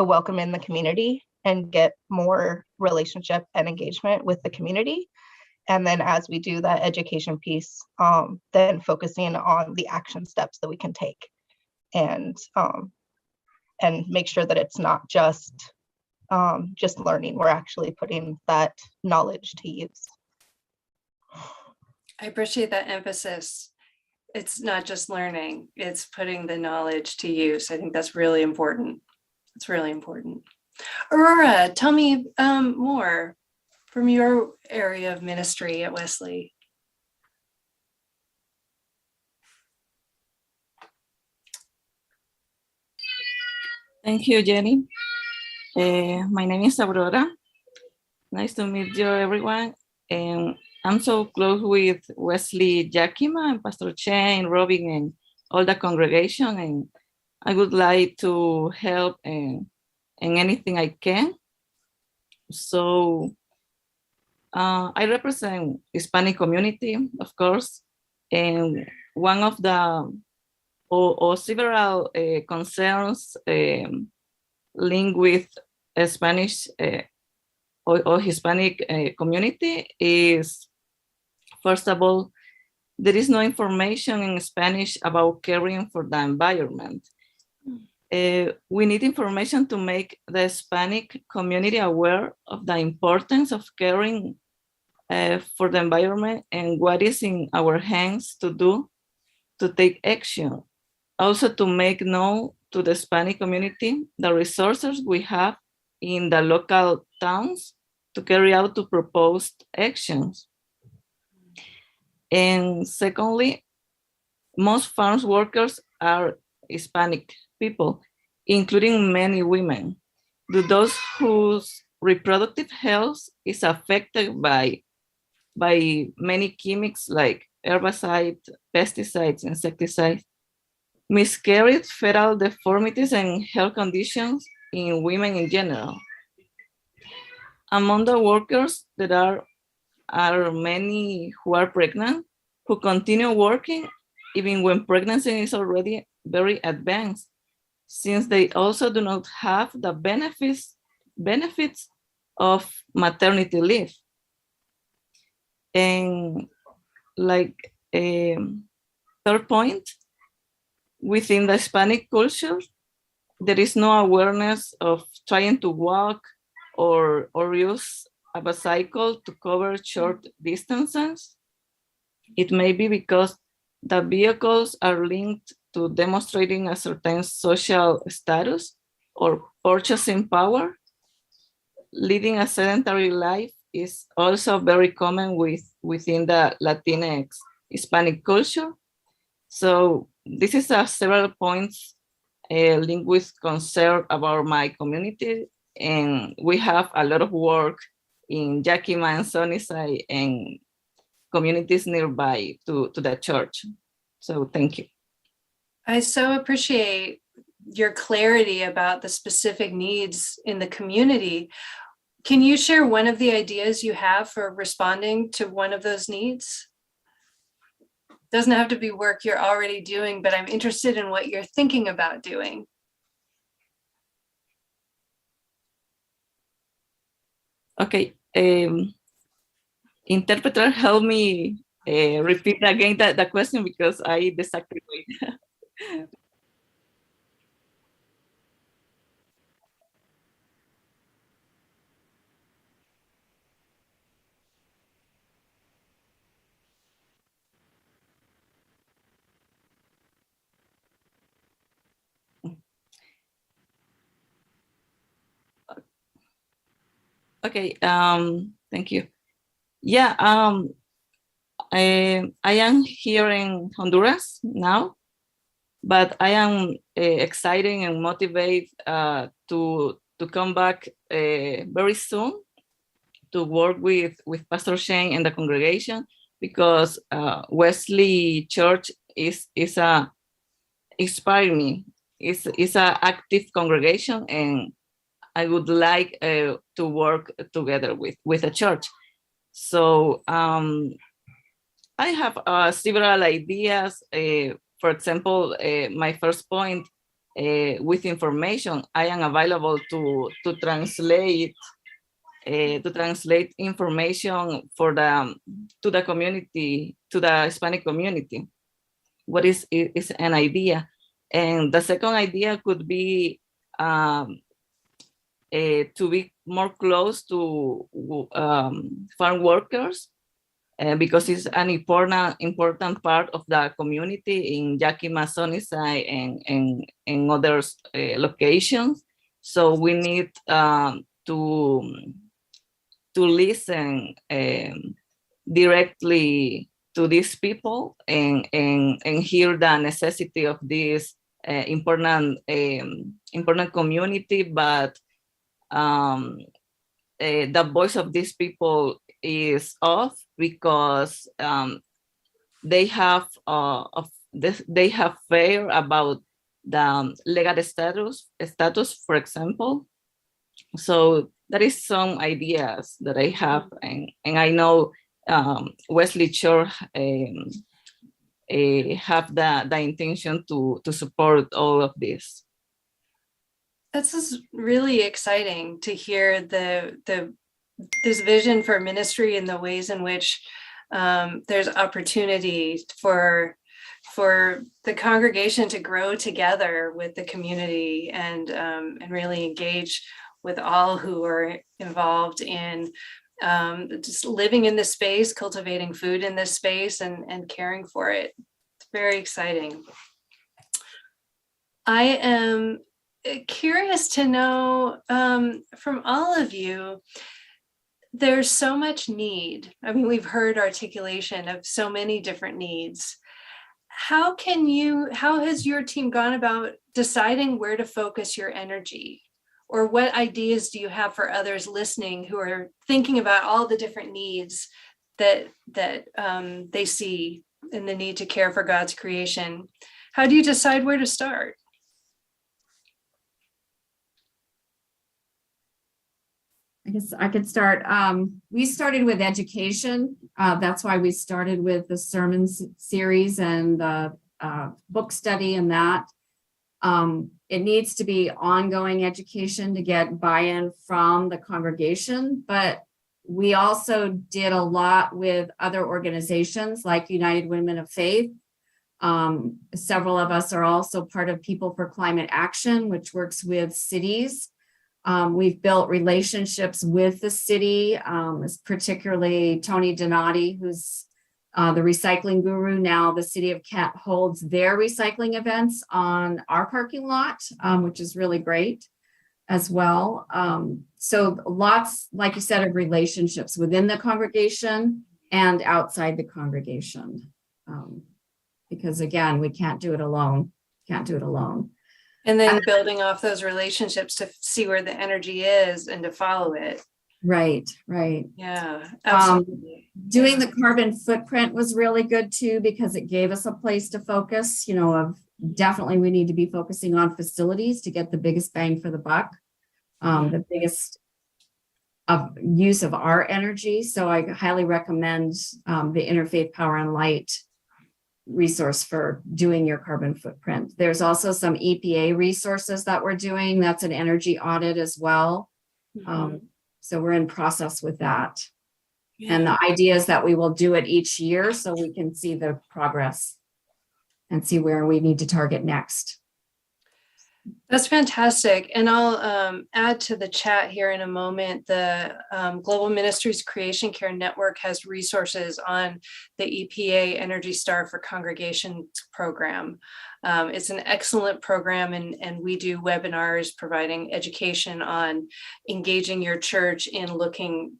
Speaker 6: welcome in the community and get more relationship and engagement with the community. And then as we do that education piece, then focusing on the action steps that we can take and make sure that it's not just learning, we're actually putting that knowledge to use.
Speaker 21: I appreciate that emphasis. It's not just learning, it's putting the knowledge to use. I think that's really important. It's really important. Aurora, tell me more from your area of ministry at Wesley.
Speaker 7: Thank you, Jenny. My name is Aurora. Nice to meet you, everyone. And I'm so close with Wesley Yakima and Pastor Shane, Robin, and all the congregation. And I would like to help in anything I can. So I represent Hispanic community, of course. And one of the or several concerns linked with Spanish or Hispanic community is, first of all, there is no information in Spanish about caring for the environment. We need information to make the Hispanic community aware of the importance of caring for the environment and what is in our hands to do to take action. Also to make known to the Hispanic community the resources we have in the local towns to carry out the proposed actions. And secondly, most farm workers are Hispanic people, including many women, those whose reproductive health is affected by many chemicals like herbicides, pesticides, insecticides, miscarried fetal deformities, and health conditions in women in general. Among the workers, there are many who are pregnant, who continue working even when pregnancy is already very advanced, since they also do not have the benefits of maternity leave. And like third point, within the Hispanic culture, there is no awareness of trying to walk or use a bicycle to cover short distances. It may be because the vehicles are linked to demonstrating a certain social status or purchasing power. Leading a sedentary life is also very common within the Latinx Hispanic culture. So this is several points linked with concern about my community, and we have a lot of work in Yakima and Sunnyside and communities nearby to the church. So thank you.
Speaker 21: I so appreciate your clarity about the specific needs in the community. Can you share one of the ideas you have for responding to one of those needs? Doesn't have to be work you're already doing, but I'm interested in what you're thinking about doing.
Speaker 7: Okay, interpreter, help me repeat again the question because I disagree. Okay, thank you. Yeah, I am here in Honduras now, but I am excited and motivated to come back very soon to work with Pastor Shane and the congregation, because Wesley Church is inspiring me. It's an active congregation, and I would like to work together with a church. So I have several ideas. For example, my first point with information. I am available to translate information for to the community, to the Hispanic community. What is an idea? And the second idea could be to be more close to farm workers, because it's an important part of the community in Yakima, Sunnyside, and other locations. So we need to listen directly to these people and hear the necessity of this important community, but the voice of these people is off because they have fear about the legal status, for example. So that is some ideas that I have, and I know Wesley Church have the intention to support all of this.
Speaker 21: This is really exciting to hear this vision for ministry and the ways in which there's opportunity for the congregation to grow together with the community and really engage with all who are involved in just living in this space, cultivating food in this space, and caring for it. It's very exciting. I am curious to know from all of you, there's so much need. I mean, we've heard articulation of so many different needs. How has your team gone about deciding where to focus your energy? Or what ideas do you have for others listening who are thinking about all the different needs that they see in the need to care for God's creation? How do you decide where to start?
Speaker 3: I guess I could start. We started with education. That's why we started with the sermon series and the book study and that. It needs to be ongoing education to get buy-in from the congregation, but we also did a lot with other organizations like United Women of Faith. Several of us are also part of People for Climate Action, which works with cities. We've built relationships with the city, particularly Tony Donati, who's the recycling guru. Now the city of Kent holds their recycling events on our parking lot, which is really great as well. So lots, like you said, of relationships within the congregation and outside the congregation. Because again, we can't do it alone.
Speaker 21: And then building off those relationships to see where the energy is and to follow it.
Speaker 3: Right.
Speaker 21: Yeah, absolutely.
Speaker 3: Doing the carbon footprint was really good too, because it gave us a place to focus, of definitely we need to be focusing on facilities to get the biggest bang for the buck, the biggest use of our energy. So I highly recommend the Interfaith Power and Light resource for doing your carbon footprint. There's also some EPA resources that we're doing. That's an energy audit as well. So we're in process with that. Yeah. And the idea is that we will do it each year so we can see the progress and see where we need to target next.
Speaker 21: That's fantastic. And I'll add to the chat here in a moment. The Global Ministries Creation Care Network has resources on the EPA Energy Star for Congregations program. It's an excellent program, and we do webinars providing education on engaging your church in looking,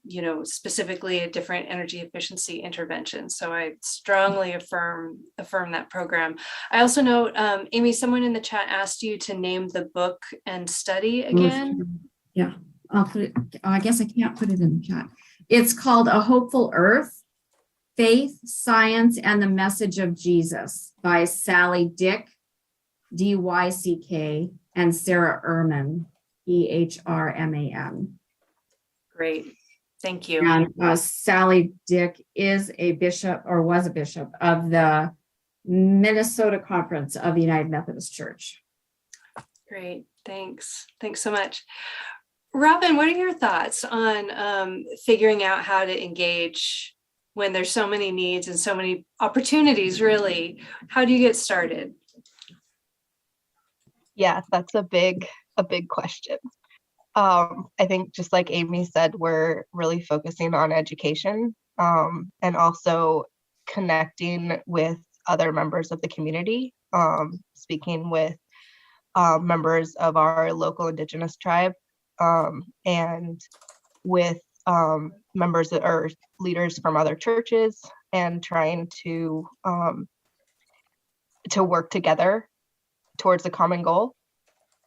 Speaker 21: specifically at different energy efficiency interventions. So I strongly affirm that program. I also know, Amy, someone in the chat asked you to name the book and study again.
Speaker 3: Yeah, I'll put it. I guess I can't put it in the chat. It's called A Hopeful Earth: Faith, Science, and the Message of Jesus by Sally Dyck, D-Y-C-K, and Sarah Ehrman, E-H-R-M-A-N.
Speaker 21: Great, thank you.
Speaker 3: And Sally Dyck is a bishop, or was a bishop, of the Minnesota Conference of the United Methodist Church.
Speaker 21: Great, thanks. Thanks so much. Robin, what are your thoughts on figuring out how to engage when there's so many needs and so many opportunities, really? How do you get started?
Speaker 6: Yeah, that's a big question. I think just like Amy said, we're really focusing on education, and also connecting with other members of the community, speaking with members of our local Indigenous tribe, and with members or leaders from other churches, and trying to work together towards a common goal.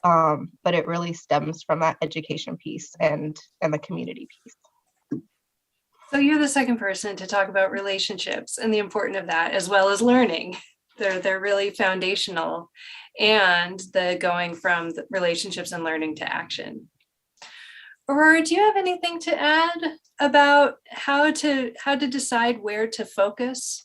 Speaker 6: But it really stems from that education piece and the community piece.
Speaker 21: So you're the second person to talk about relationships and the importance of that, as well as learning. They're really foundational, and the going from the relationships and learning to action. Aurora, do you have anything to add about how to decide where to focus?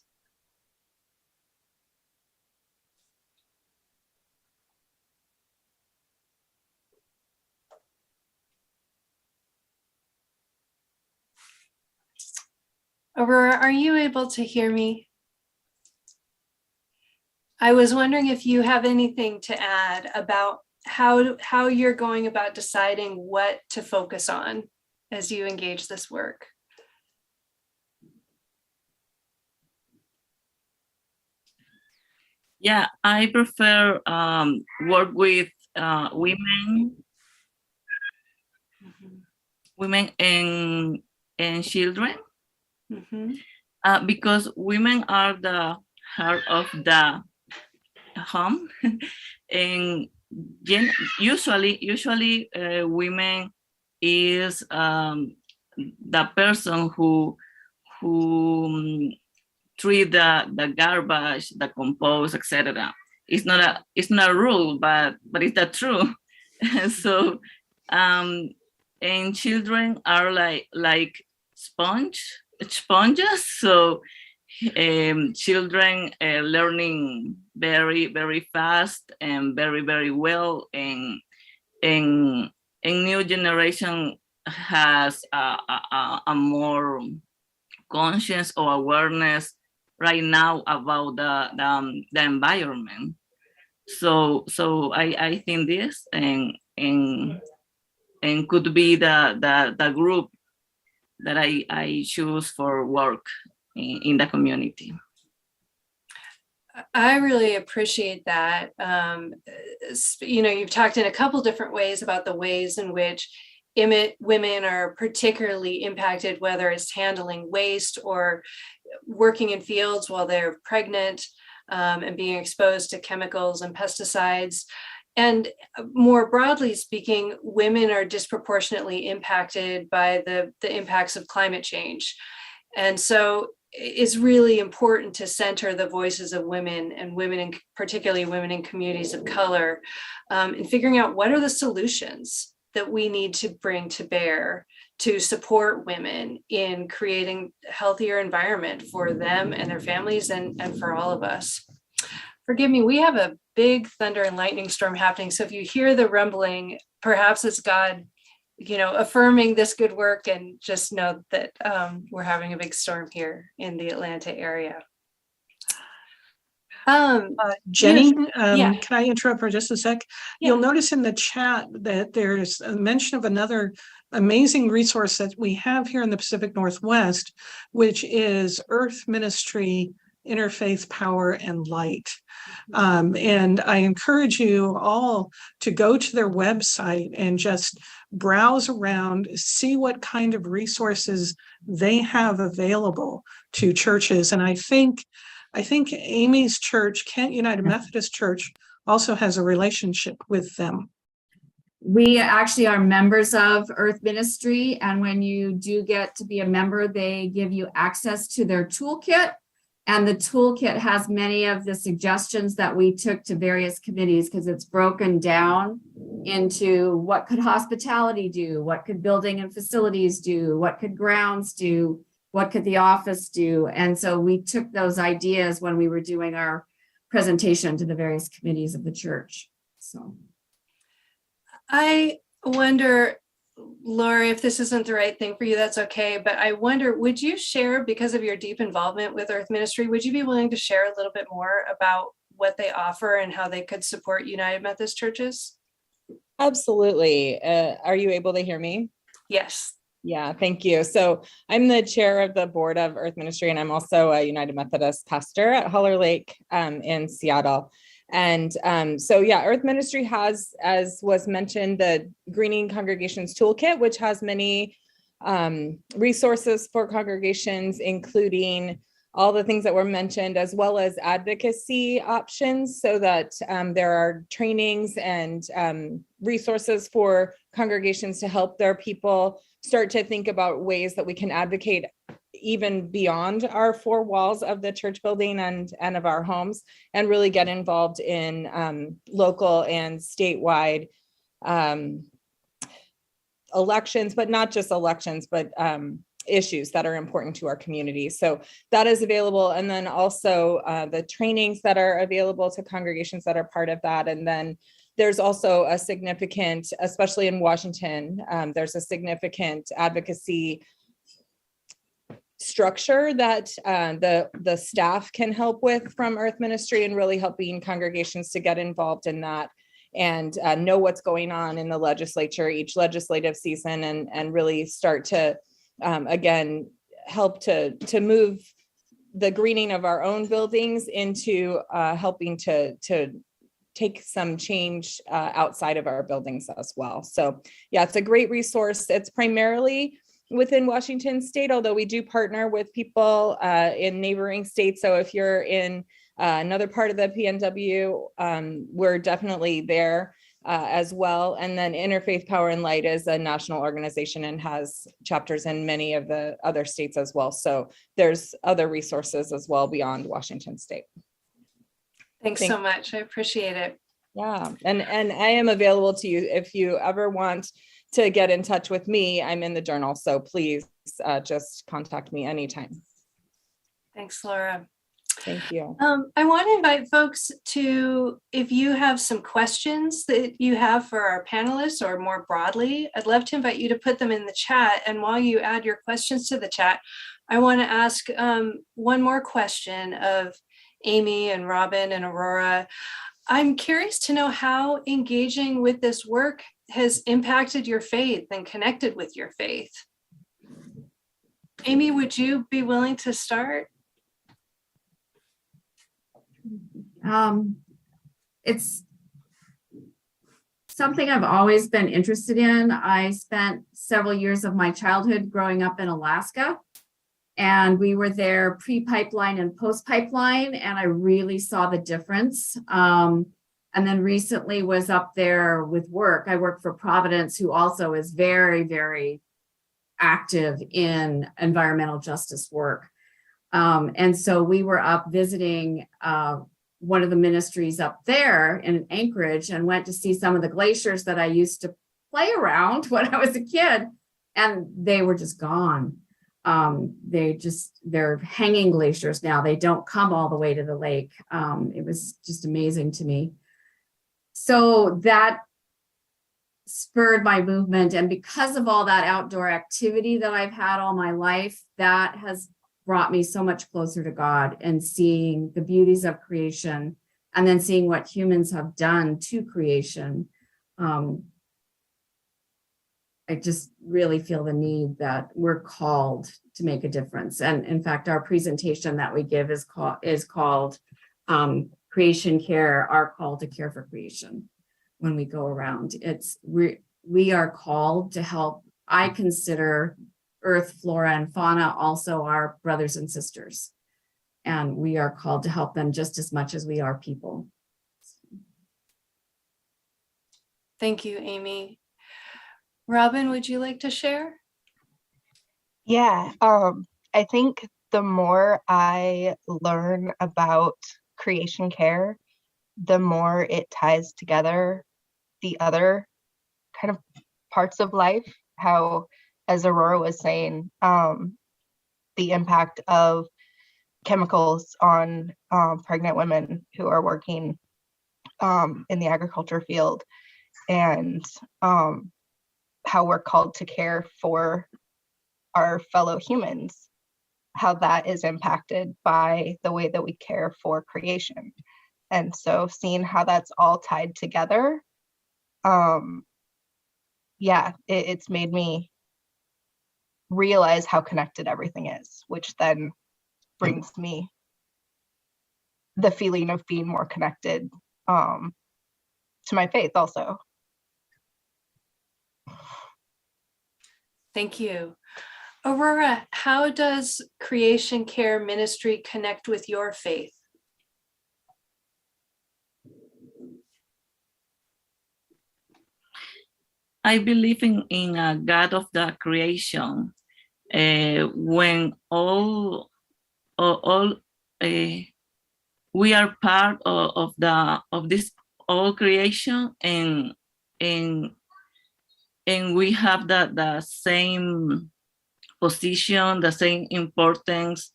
Speaker 21: Aurora, are you able to hear me? I was wondering if you have anything to add about how you're going about deciding what to focus on as you engage this work.
Speaker 7: Yeah, I prefer work with women and children, because women are the heart of the home, and usually women is the person who treat the garbage, the compost, etc. It's not a rule, but it's the truth. So and children are like sponges. So children learning very fast and very well, and new generation has a more conscious or awareness right now about the environment. So I think this and could be the group that I choose for work in the community.
Speaker 21: I really appreciate that. You've talked in a couple different ways about the ways in which women are particularly impacted, whether it's handling waste or working in fields while they're pregnant, and being exposed to chemicals and pesticides. And more broadly speaking, women are disproportionately impacted by the impacts of climate change. And so it's really important to center the voices of women, and particularly women in communities of color, in figuring out what are the solutions that we need to bring to bear to support women in creating a healthier environment for them and their families, and for all of us. Forgive me, we have a big thunder and lightning storm happening. So if you hear the rumbling, perhaps it's God, affirming this good work, and just know that we're having a big storm here in the Atlanta area.
Speaker 5: Jenny,
Speaker 21: yeah.
Speaker 5: Can I interrupt for just a sec?
Speaker 21: Yeah.
Speaker 5: You'll notice in the chat that there's a mention of another amazing resource that we have here in the Pacific Northwest, which is Earth Ministry Interfaith Power and Light. And I encourage you all to go to their website and just browse around, see what kind of resources they have available to churches. And I think Amy's church, Kent United Methodist Church, also has a relationship with them.
Speaker 3: We actually are members of Earth Ministry, and when you do get to be a member, they give you access to their toolkit. And the toolkit has many of the suggestions that we took to various committees, because it's broken down into what could hospitality do, what could building and facilities do, what could grounds do, what could the office do. And so we took those ideas when we were doing our presentation to the various committees of the church. So
Speaker 21: I wonder, Laura, if this isn't the right thing for you, that's okay. But I wonder, would you share, because of your deep involvement with Earth Ministry, would you be willing to share a little bit more about what they offer and how they could support United Methodist Churches?
Speaker 11: Absolutely. Are you able to hear me?
Speaker 21: Yes.
Speaker 11: Yeah, thank you. So I'm the chair of the board of Earth Ministry, and I'm also a United Methodist pastor at Holler Lake in Seattle. And so, yeah, Earth Ministry has, as was mentioned, the Greening Congregations Toolkit, which has many resources for congregations, including all the things that were mentioned, as well as advocacy options, so that there are trainings and resources for congregations to help their people start to think about ways that we can advocate even beyond our four walls of the church building and of our homes, and really get involved in local and statewide elections, but not just elections, but issues that are important to our community. So that is available. And then also the trainings that are available to congregations that are part of that. And then there's also a significant, especially in Washington, there's a significant advocacy structure that the staff can help with from Earth Ministry, and really helping congregations to get involved in that and know what's going on in the legislature each legislative season, and really start to again help to move the greening of our own buildings into helping to take some change outside of our buildings as well. So yeah, it's a great resource. It's primarily within Washington state, although we do partner with people in neighboring states. So if you're in another part of the PNW, we're definitely there as well. And then Interfaith Power and Light is a national organization and has chapters in many of the other states as well. So there's other resources as well beyond Washington state.
Speaker 21: Thanks so much. I appreciate it.
Speaker 11: Yeah, and I am available to you if you ever want to get in touch with me. I'm in the journal, so please just contact me anytime.
Speaker 21: Thanks, Laura.
Speaker 11: Thank you.
Speaker 21: I want to invite folks to, if you have some questions that you have for our panelists or more broadly, I'd love to invite you to put them in the chat. And while you add your questions to the chat, I want to ask one more question of Amy and Robin and Aurora. I'm curious to know how engaging with this work has impacted your faith and connected with your faith. Amy, would you be willing to start?
Speaker 3: It's something I've always been interested in. I spent several years of my childhood growing up in Alaska, and we were there pre-pipeline and post-pipeline, and I really saw the difference. And then recently was up there with work. I work for Providence, who also is very, very active in environmental justice work. And so we were up visiting one of the ministries up there in Anchorage, and went to see some of the glaciers that I used to play around when I was a kid, and they were just gone. They're hanging glaciers now. They don't come all the way to the lake. It was just amazing to me. So that spurred my movement. And because of all that outdoor activity that I've had all my life, that has brought me so much closer to God, and seeing the beauties of creation, and then seeing what humans have done to creation. I just really feel the need that we're called to make a difference. And in fact, our presentation that we give is called Creation Care, Our Call to Care for Creation. When we go around, we are called to help. I consider earth, flora, and fauna also our brothers and sisters, and we are called to help them just as much as we are people.
Speaker 21: Thank you, Amy. Robin, would you like to share?
Speaker 6: Yeah, I think the more I learn about creation care, the more it ties together the other kind of parts of life. How, as Aurora was saying, the impact of chemicals on pregnant women who are working in the agriculture field, and how we're called to care for our fellow humans, how that is impacted by the way that we care for creation. And so seeing how that's all tied together, it's made me realize how connected everything is, which then brings me the feeling of being more connected to my faith also.
Speaker 21: Thank you. Aurora, how does Creation Care Ministry connect with your faith?
Speaker 7: I believe in a God of the creation. When all we are part of this all creation, and we have the same position, the same importance,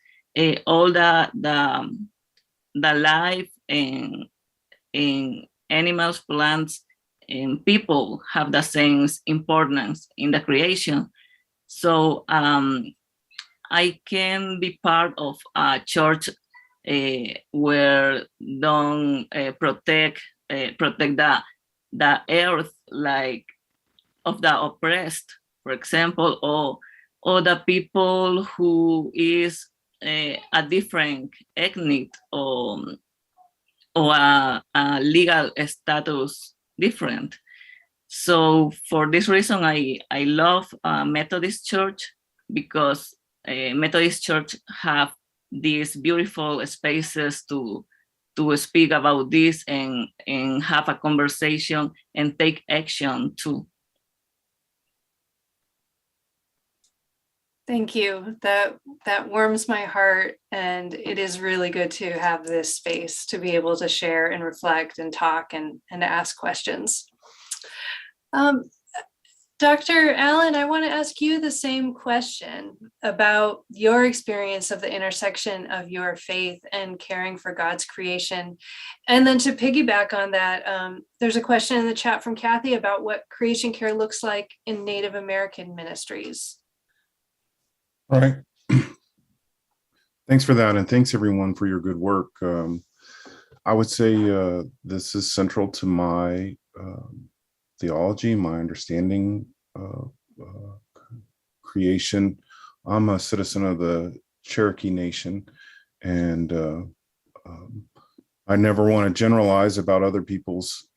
Speaker 7: all the life and animals, plants, and people have the same importance in the creation. So I can be part of a church where don't protect the earth, like of the oppressed, for example, or the people who is a different ethnic or a legal status different. So for this reason, I love Methodist Church, because Methodist Church have these beautiful spaces to speak about this and have a conversation and take action too.
Speaker 21: Thank you. That warms my heart, and it is really good to have this space to be able to share and reflect and talk and ask questions. Dr. Allen, I want to ask you the same question about your experience of the intersection of your faith and caring for God's creation. And then to piggyback on that, there's a question in the chat from Kathy about what creation care looks like in Native American ministries.
Speaker 20: All right. Thanks for that. And thanks everyone for your good work. I would say this is central to my theology, my understanding of creation. I'm a citizen of the Cherokee Nation, and I never want to generalize about other people's,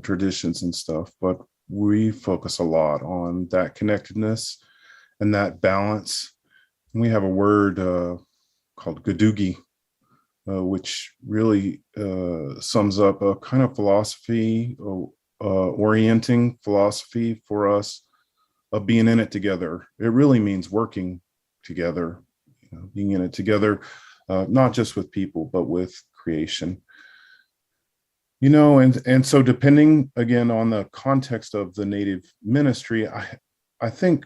Speaker 20: traditions and stuff, but we focus a lot on that connectedness and that balance. And we have a word called Gadugi, which really sums up a kind of philosophy, orienting philosophy for us of being in it together. It really means working together, being in it together, not just with people, but with creation. And so depending again on the context of the Native ministry, I think,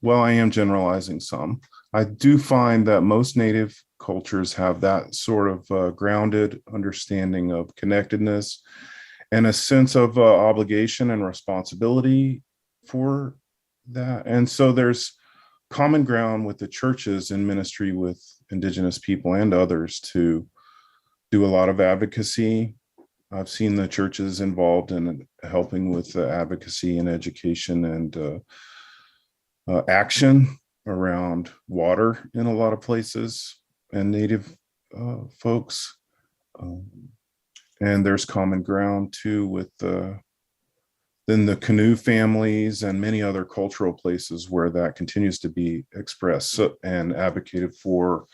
Speaker 20: well, I am generalizing some. I do find that most Native cultures have that sort of grounded understanding of connectedness and a sense of obligation and responsibility for that. And so there's common ground with the churches in ministry with Indigenous people and others to do a lot of advocacy. I've seen the churches involved in helping with advocacy and education and action around water in a lot of places and Native folks. And there's common ground too with then the canoe families and many other cultural places where that continues to be expressed and advocated for.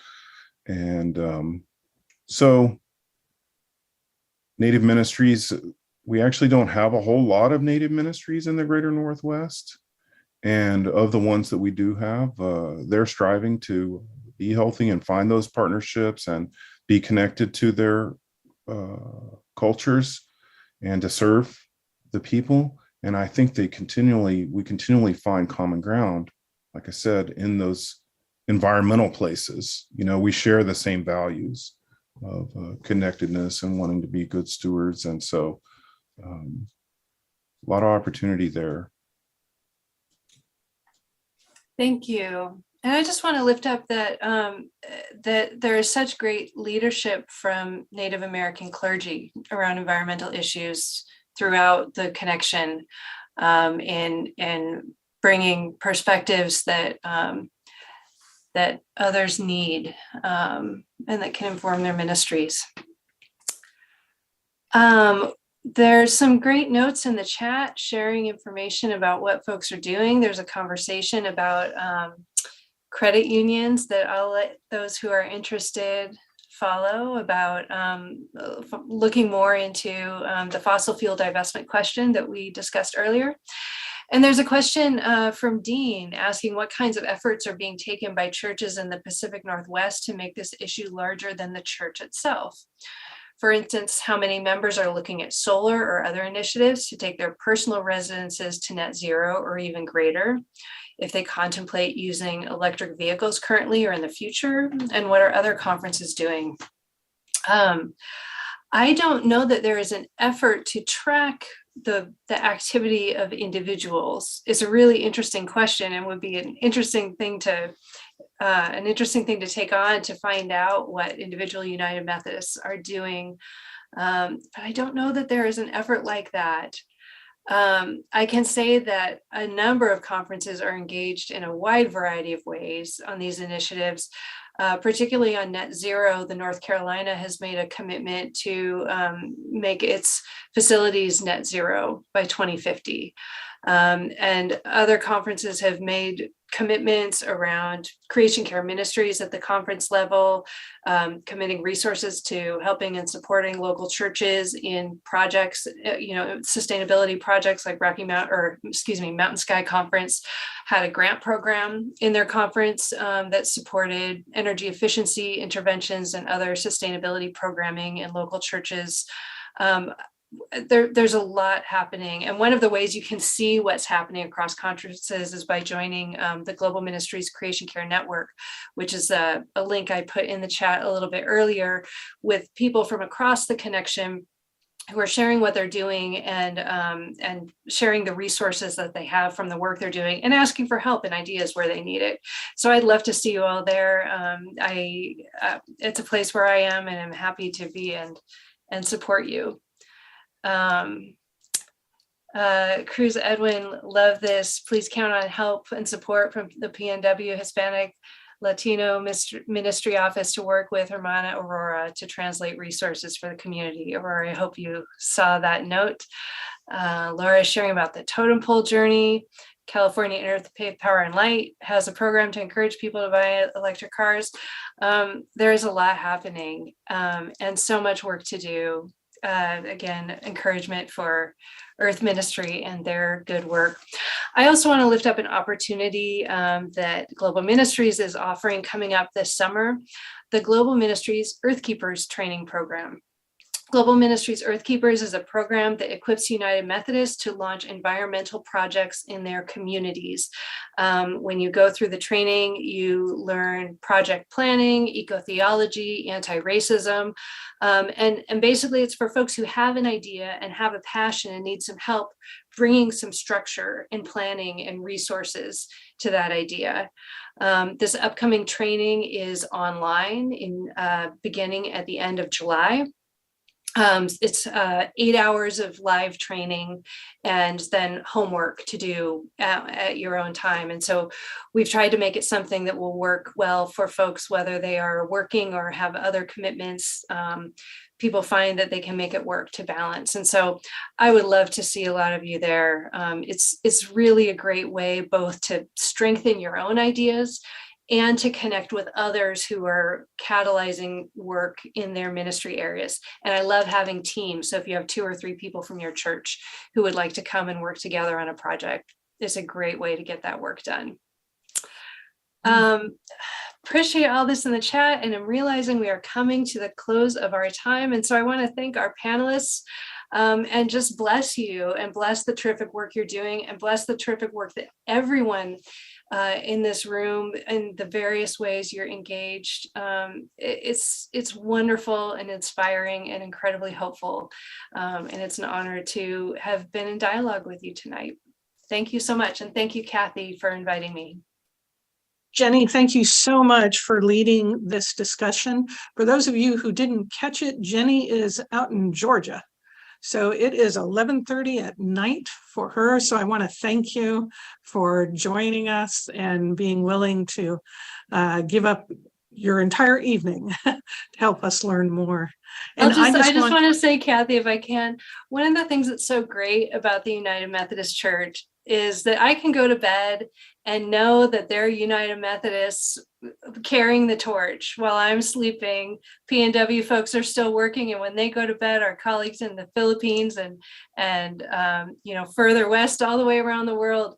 Speaker 20: And so Native ministries, we actually don't have a whole lot of Native ministries in the greater Northwest. And of the ones that we do have, they're striving to be healthy and find those partnerships and be connected to their cultures and to serve the people. And I think we continually find common ground, like I said, in those environmental places. We share the same values of connectedness and wanting to be good stewards. And so a lot of opportunity there.
Speaker 21: Thank you. And I just want to lift up that that there is such great leadership from Native American clergy around environmental issues throughout the connection, in bringing perspectives that that others need, and that can inform their ministries. There's some great notes in the chat sharing information about what folks are doing. There's a conversation about credit unions that I'll let those who are interested follow, about looking more into the fossil fuel divestment question that we discussed earlier. And there's a question from Dean asking what kinds of efforts are being taken by churches in the Pacific Northwest to make this issue larger than the church itself. For instance, how many members are looking at solar or other initiatives to take their personal residences to net zero or even greater? If they contemplate using electric vehicles currently or in the future, and what are other conferences doing? I don't know that there is an effort to track the activity of individuals. It's a really interesting question and would be an interesting thing to take on, to find out what individual United Methodists are doing. But I don't know that there is an effort like that. I can say that a number of conferences are engaged in a wide variety of ways on these initiatives, particularly on net zero. The North Carolina has made a commitment to make its facilities net zero by 2050. And other conferences have made commitments around Creation Care Ministries at the conference level, committing resources to helping and supporting local churches in projects, sustainability projects like Mountain Sky Conference had a grant program in their conference that supported energy efficiency interventions and other sustainability programming in local churches. There's a lot happening. And one of the ways you can see what's happening across conferences is by joining the Global Ministries Creation Care Network, which is a link I put in the chat a little bit earlier, with people from across the connection who are sharing what they're doing and sharing the resources that they have from the work they're doing and asking for help and ideas where they need it. So I'd love to see you all there. It's a place where I am, and I'm happy to be and support you. Cruz Edwin, love this. Please count on help and support from the PNW Hispanic Latino Ministry Office to work with Hermana Aurora to translate resources for the community. Aurora, I hope you saw that note. Laura is sharing about the totem pole journey. California Interfaith Power and Light has a program to encourage people to buy electric cars. There is a lot happening and so much work to do. Again, encouragement for Earth Ministry and their good work. I also want to lift up an opportunity that Global Ministries is offering coming up this summer, the Global Ministries Earthkeepers training program. Global Ministries Earthkeepers is a program that equips United Methodists to launch environmental projects in their communities. When you go through the training, you learn project planning, eco-theology, anti-racism, and basically it's for folks who have an idea and have a passion and need some help bringing some structure and planning and resources to that idea. This upcoming training is online beginning at the end of July. It's 8 hours of live training and then homework to do at your own time. And so we've tried to make it something that will work well for folks, whether they are working or have other commitments. People find that they can make it work to balance. And so I would love to see a lot of you there. It's really a great way both to strengthen your own ideas and to connect with others who are catalyzing work in their ministry areas. And I love having teams. So if you have 2 or 3 people from your church who would like to come and work together on a project, it's a great way to get that work done. Appreciate all this in the chat, and I'm realizing we are coming to the close of our time. And so I want to thank our panelists and just bless you and bless the terrific work you're doing and bless the terrific work that everyone in this room and the various ways you're engaged. It's wonderful and inspiring and incredibly hopeful. And it's an honor to have been in dialogue with you tonight. Thank you so much. And thank you, Kathy, for inviting me.
Speaker 5: Jenny, thank you so much for leading this discussion. For those of you who didn't catch it, Jenny is out in Georgia. So it is 11:30 at night for her. So I want to thank you for joining us and being willing to give up your entire evening to help us learn more. And
Speaker 21: I just want to say, Kathy, if I can, one of the things that's so great about the United Methodist Church is that I can go to bed and know that they're United Methodists carrying the torch while I'm sleeping. PNW folks are still working, and when they go to bed, our colleagues in the Philippines and further west, all the way around the world,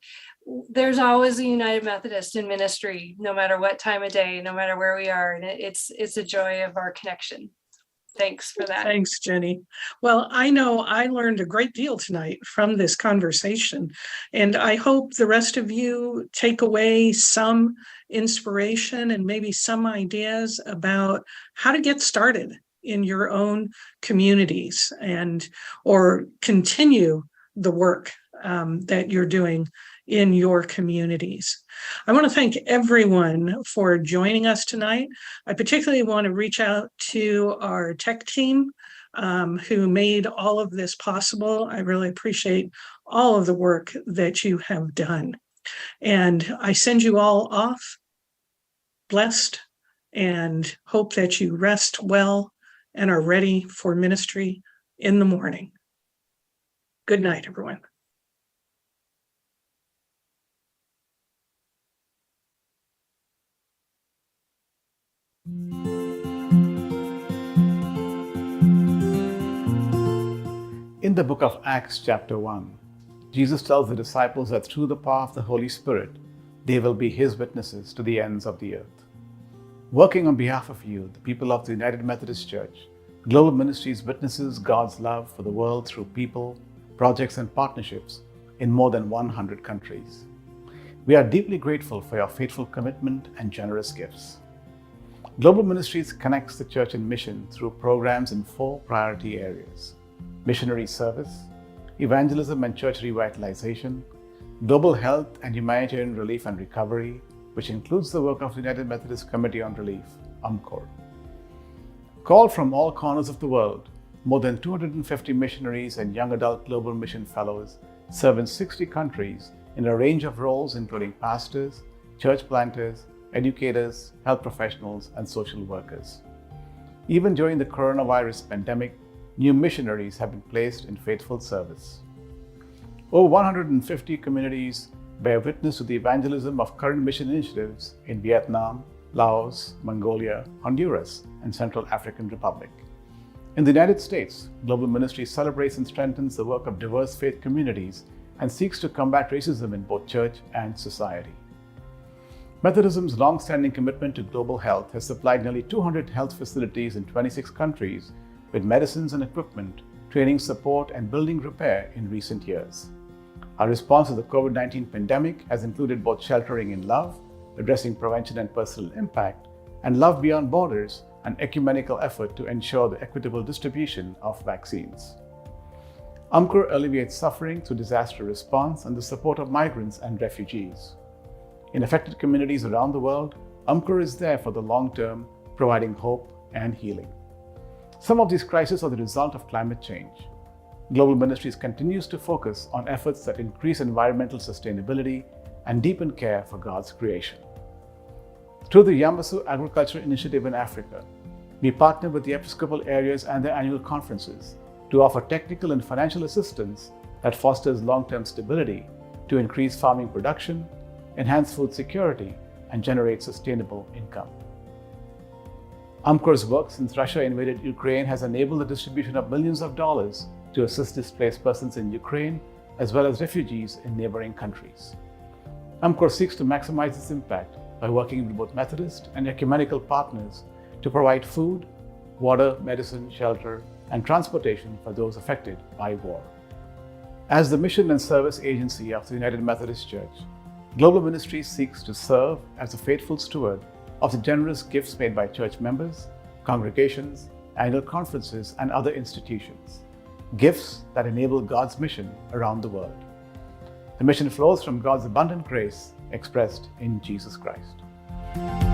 Speaker 21: there's always a United Methodist in ministry, no matter what time of day, no matter where we are, and it's a joy of our connection. Thanks for that.
Speaker 5: Thanks, Jenny. Well, I know I learned a great deal tonight from this conversation, and I hope the rest of you take away some inspiration and maybe some ideas about how to get started in your own communities or continue the work that you're doing in your communities. I want to thank everyone for joining us tonight. I particularly want to reach out to our tech team who made all of this possible. I really appreciate all of the work that you have done. And I send you all off blessed and hope that you rest well and are ready for ministry in the morning. Good night, everyone.
Speaker 8: In the book of Acts chapter 1, Jesus tells the disciples that through the power of the Holy Spirit, they will be His witnesses to the ends of the earth. Working on behalf of you, the people of the United Methodist Church, Global Ministries witnesses God's love for the world through people, projects, and partnerships in more than 100 countries. We are deeply grateful for your faithful commitment and generous gifts. Global Ministries connects the church and mission through programs in 4 priority areas: missionary service, evangelism and church revitalization, global health and humanitarian relief and recovery, which includes the work of the United Methodist Committee on Relief, UMCOR. Called from all corners of the world, more than 250 missionaries and young adult global mission fellows serve in 60 countries in a range of roles including pastors, church planters, educators, health professionals, and social workers. Even during the coronavirus pandemic, new missionaries have been placed in faithful service. Over 150 communities bear witness to the evangelism of current mission initiatives in Vietnam, Laos, Mongolia, Honduras, and Central African Republic. In the United States, Global Ministry celebrates and strengthens the work of diverse faith communities and seeks to combat racism in both church and society. Methodism's long-standing commitment to global health has supplied nearly 200 health facilities in 26 countries with medicines and equipment, training support, and building repair in recent years. Our response to the COVID-19 pandemic has included both sheltering in love, addressing prevention and personal impact, and love beyond borders, an ecumenical effort to ensure the equitable distribution of vaccines. UMCOR alleviates suffering through disaster response and the support of migrants and refugees. In affected communities around the world, UMCOR is there for the long term, providing hope and healing. Some of these crises are the result of climate change. Global Ministries continues to focus on efforts that increase environmental sustainability and deepen care for God's creation. Through the Yamasu Agriculture Initiative in Africa, we partner with the Episcopal areas and their annual conferences to offer technical and financial assistance that fosters long-term stability to increase farming production, enhance food security, and generate sustainable income. UMCOR's work since Russia invaded Ukraine has enabled the distribution of millions of dollars to assist displaced persons in Ukraine, as well as refugees in neighboring countries. UMCOR seeks to maximize its impact by working with both Methodist and ecumenical partners to provide food, water, medicine, shelter, and transportation for those affected by war. As the mission and service agency of the United Methodist Church, Global Ministries seeks to serve as a faithful steward of the generous gifts made by church members, congregations, annual conferences, and other institutions. Gifts that enable God's mission around the world. The mission flows from God's abundant grace expressed in Jesus Christ.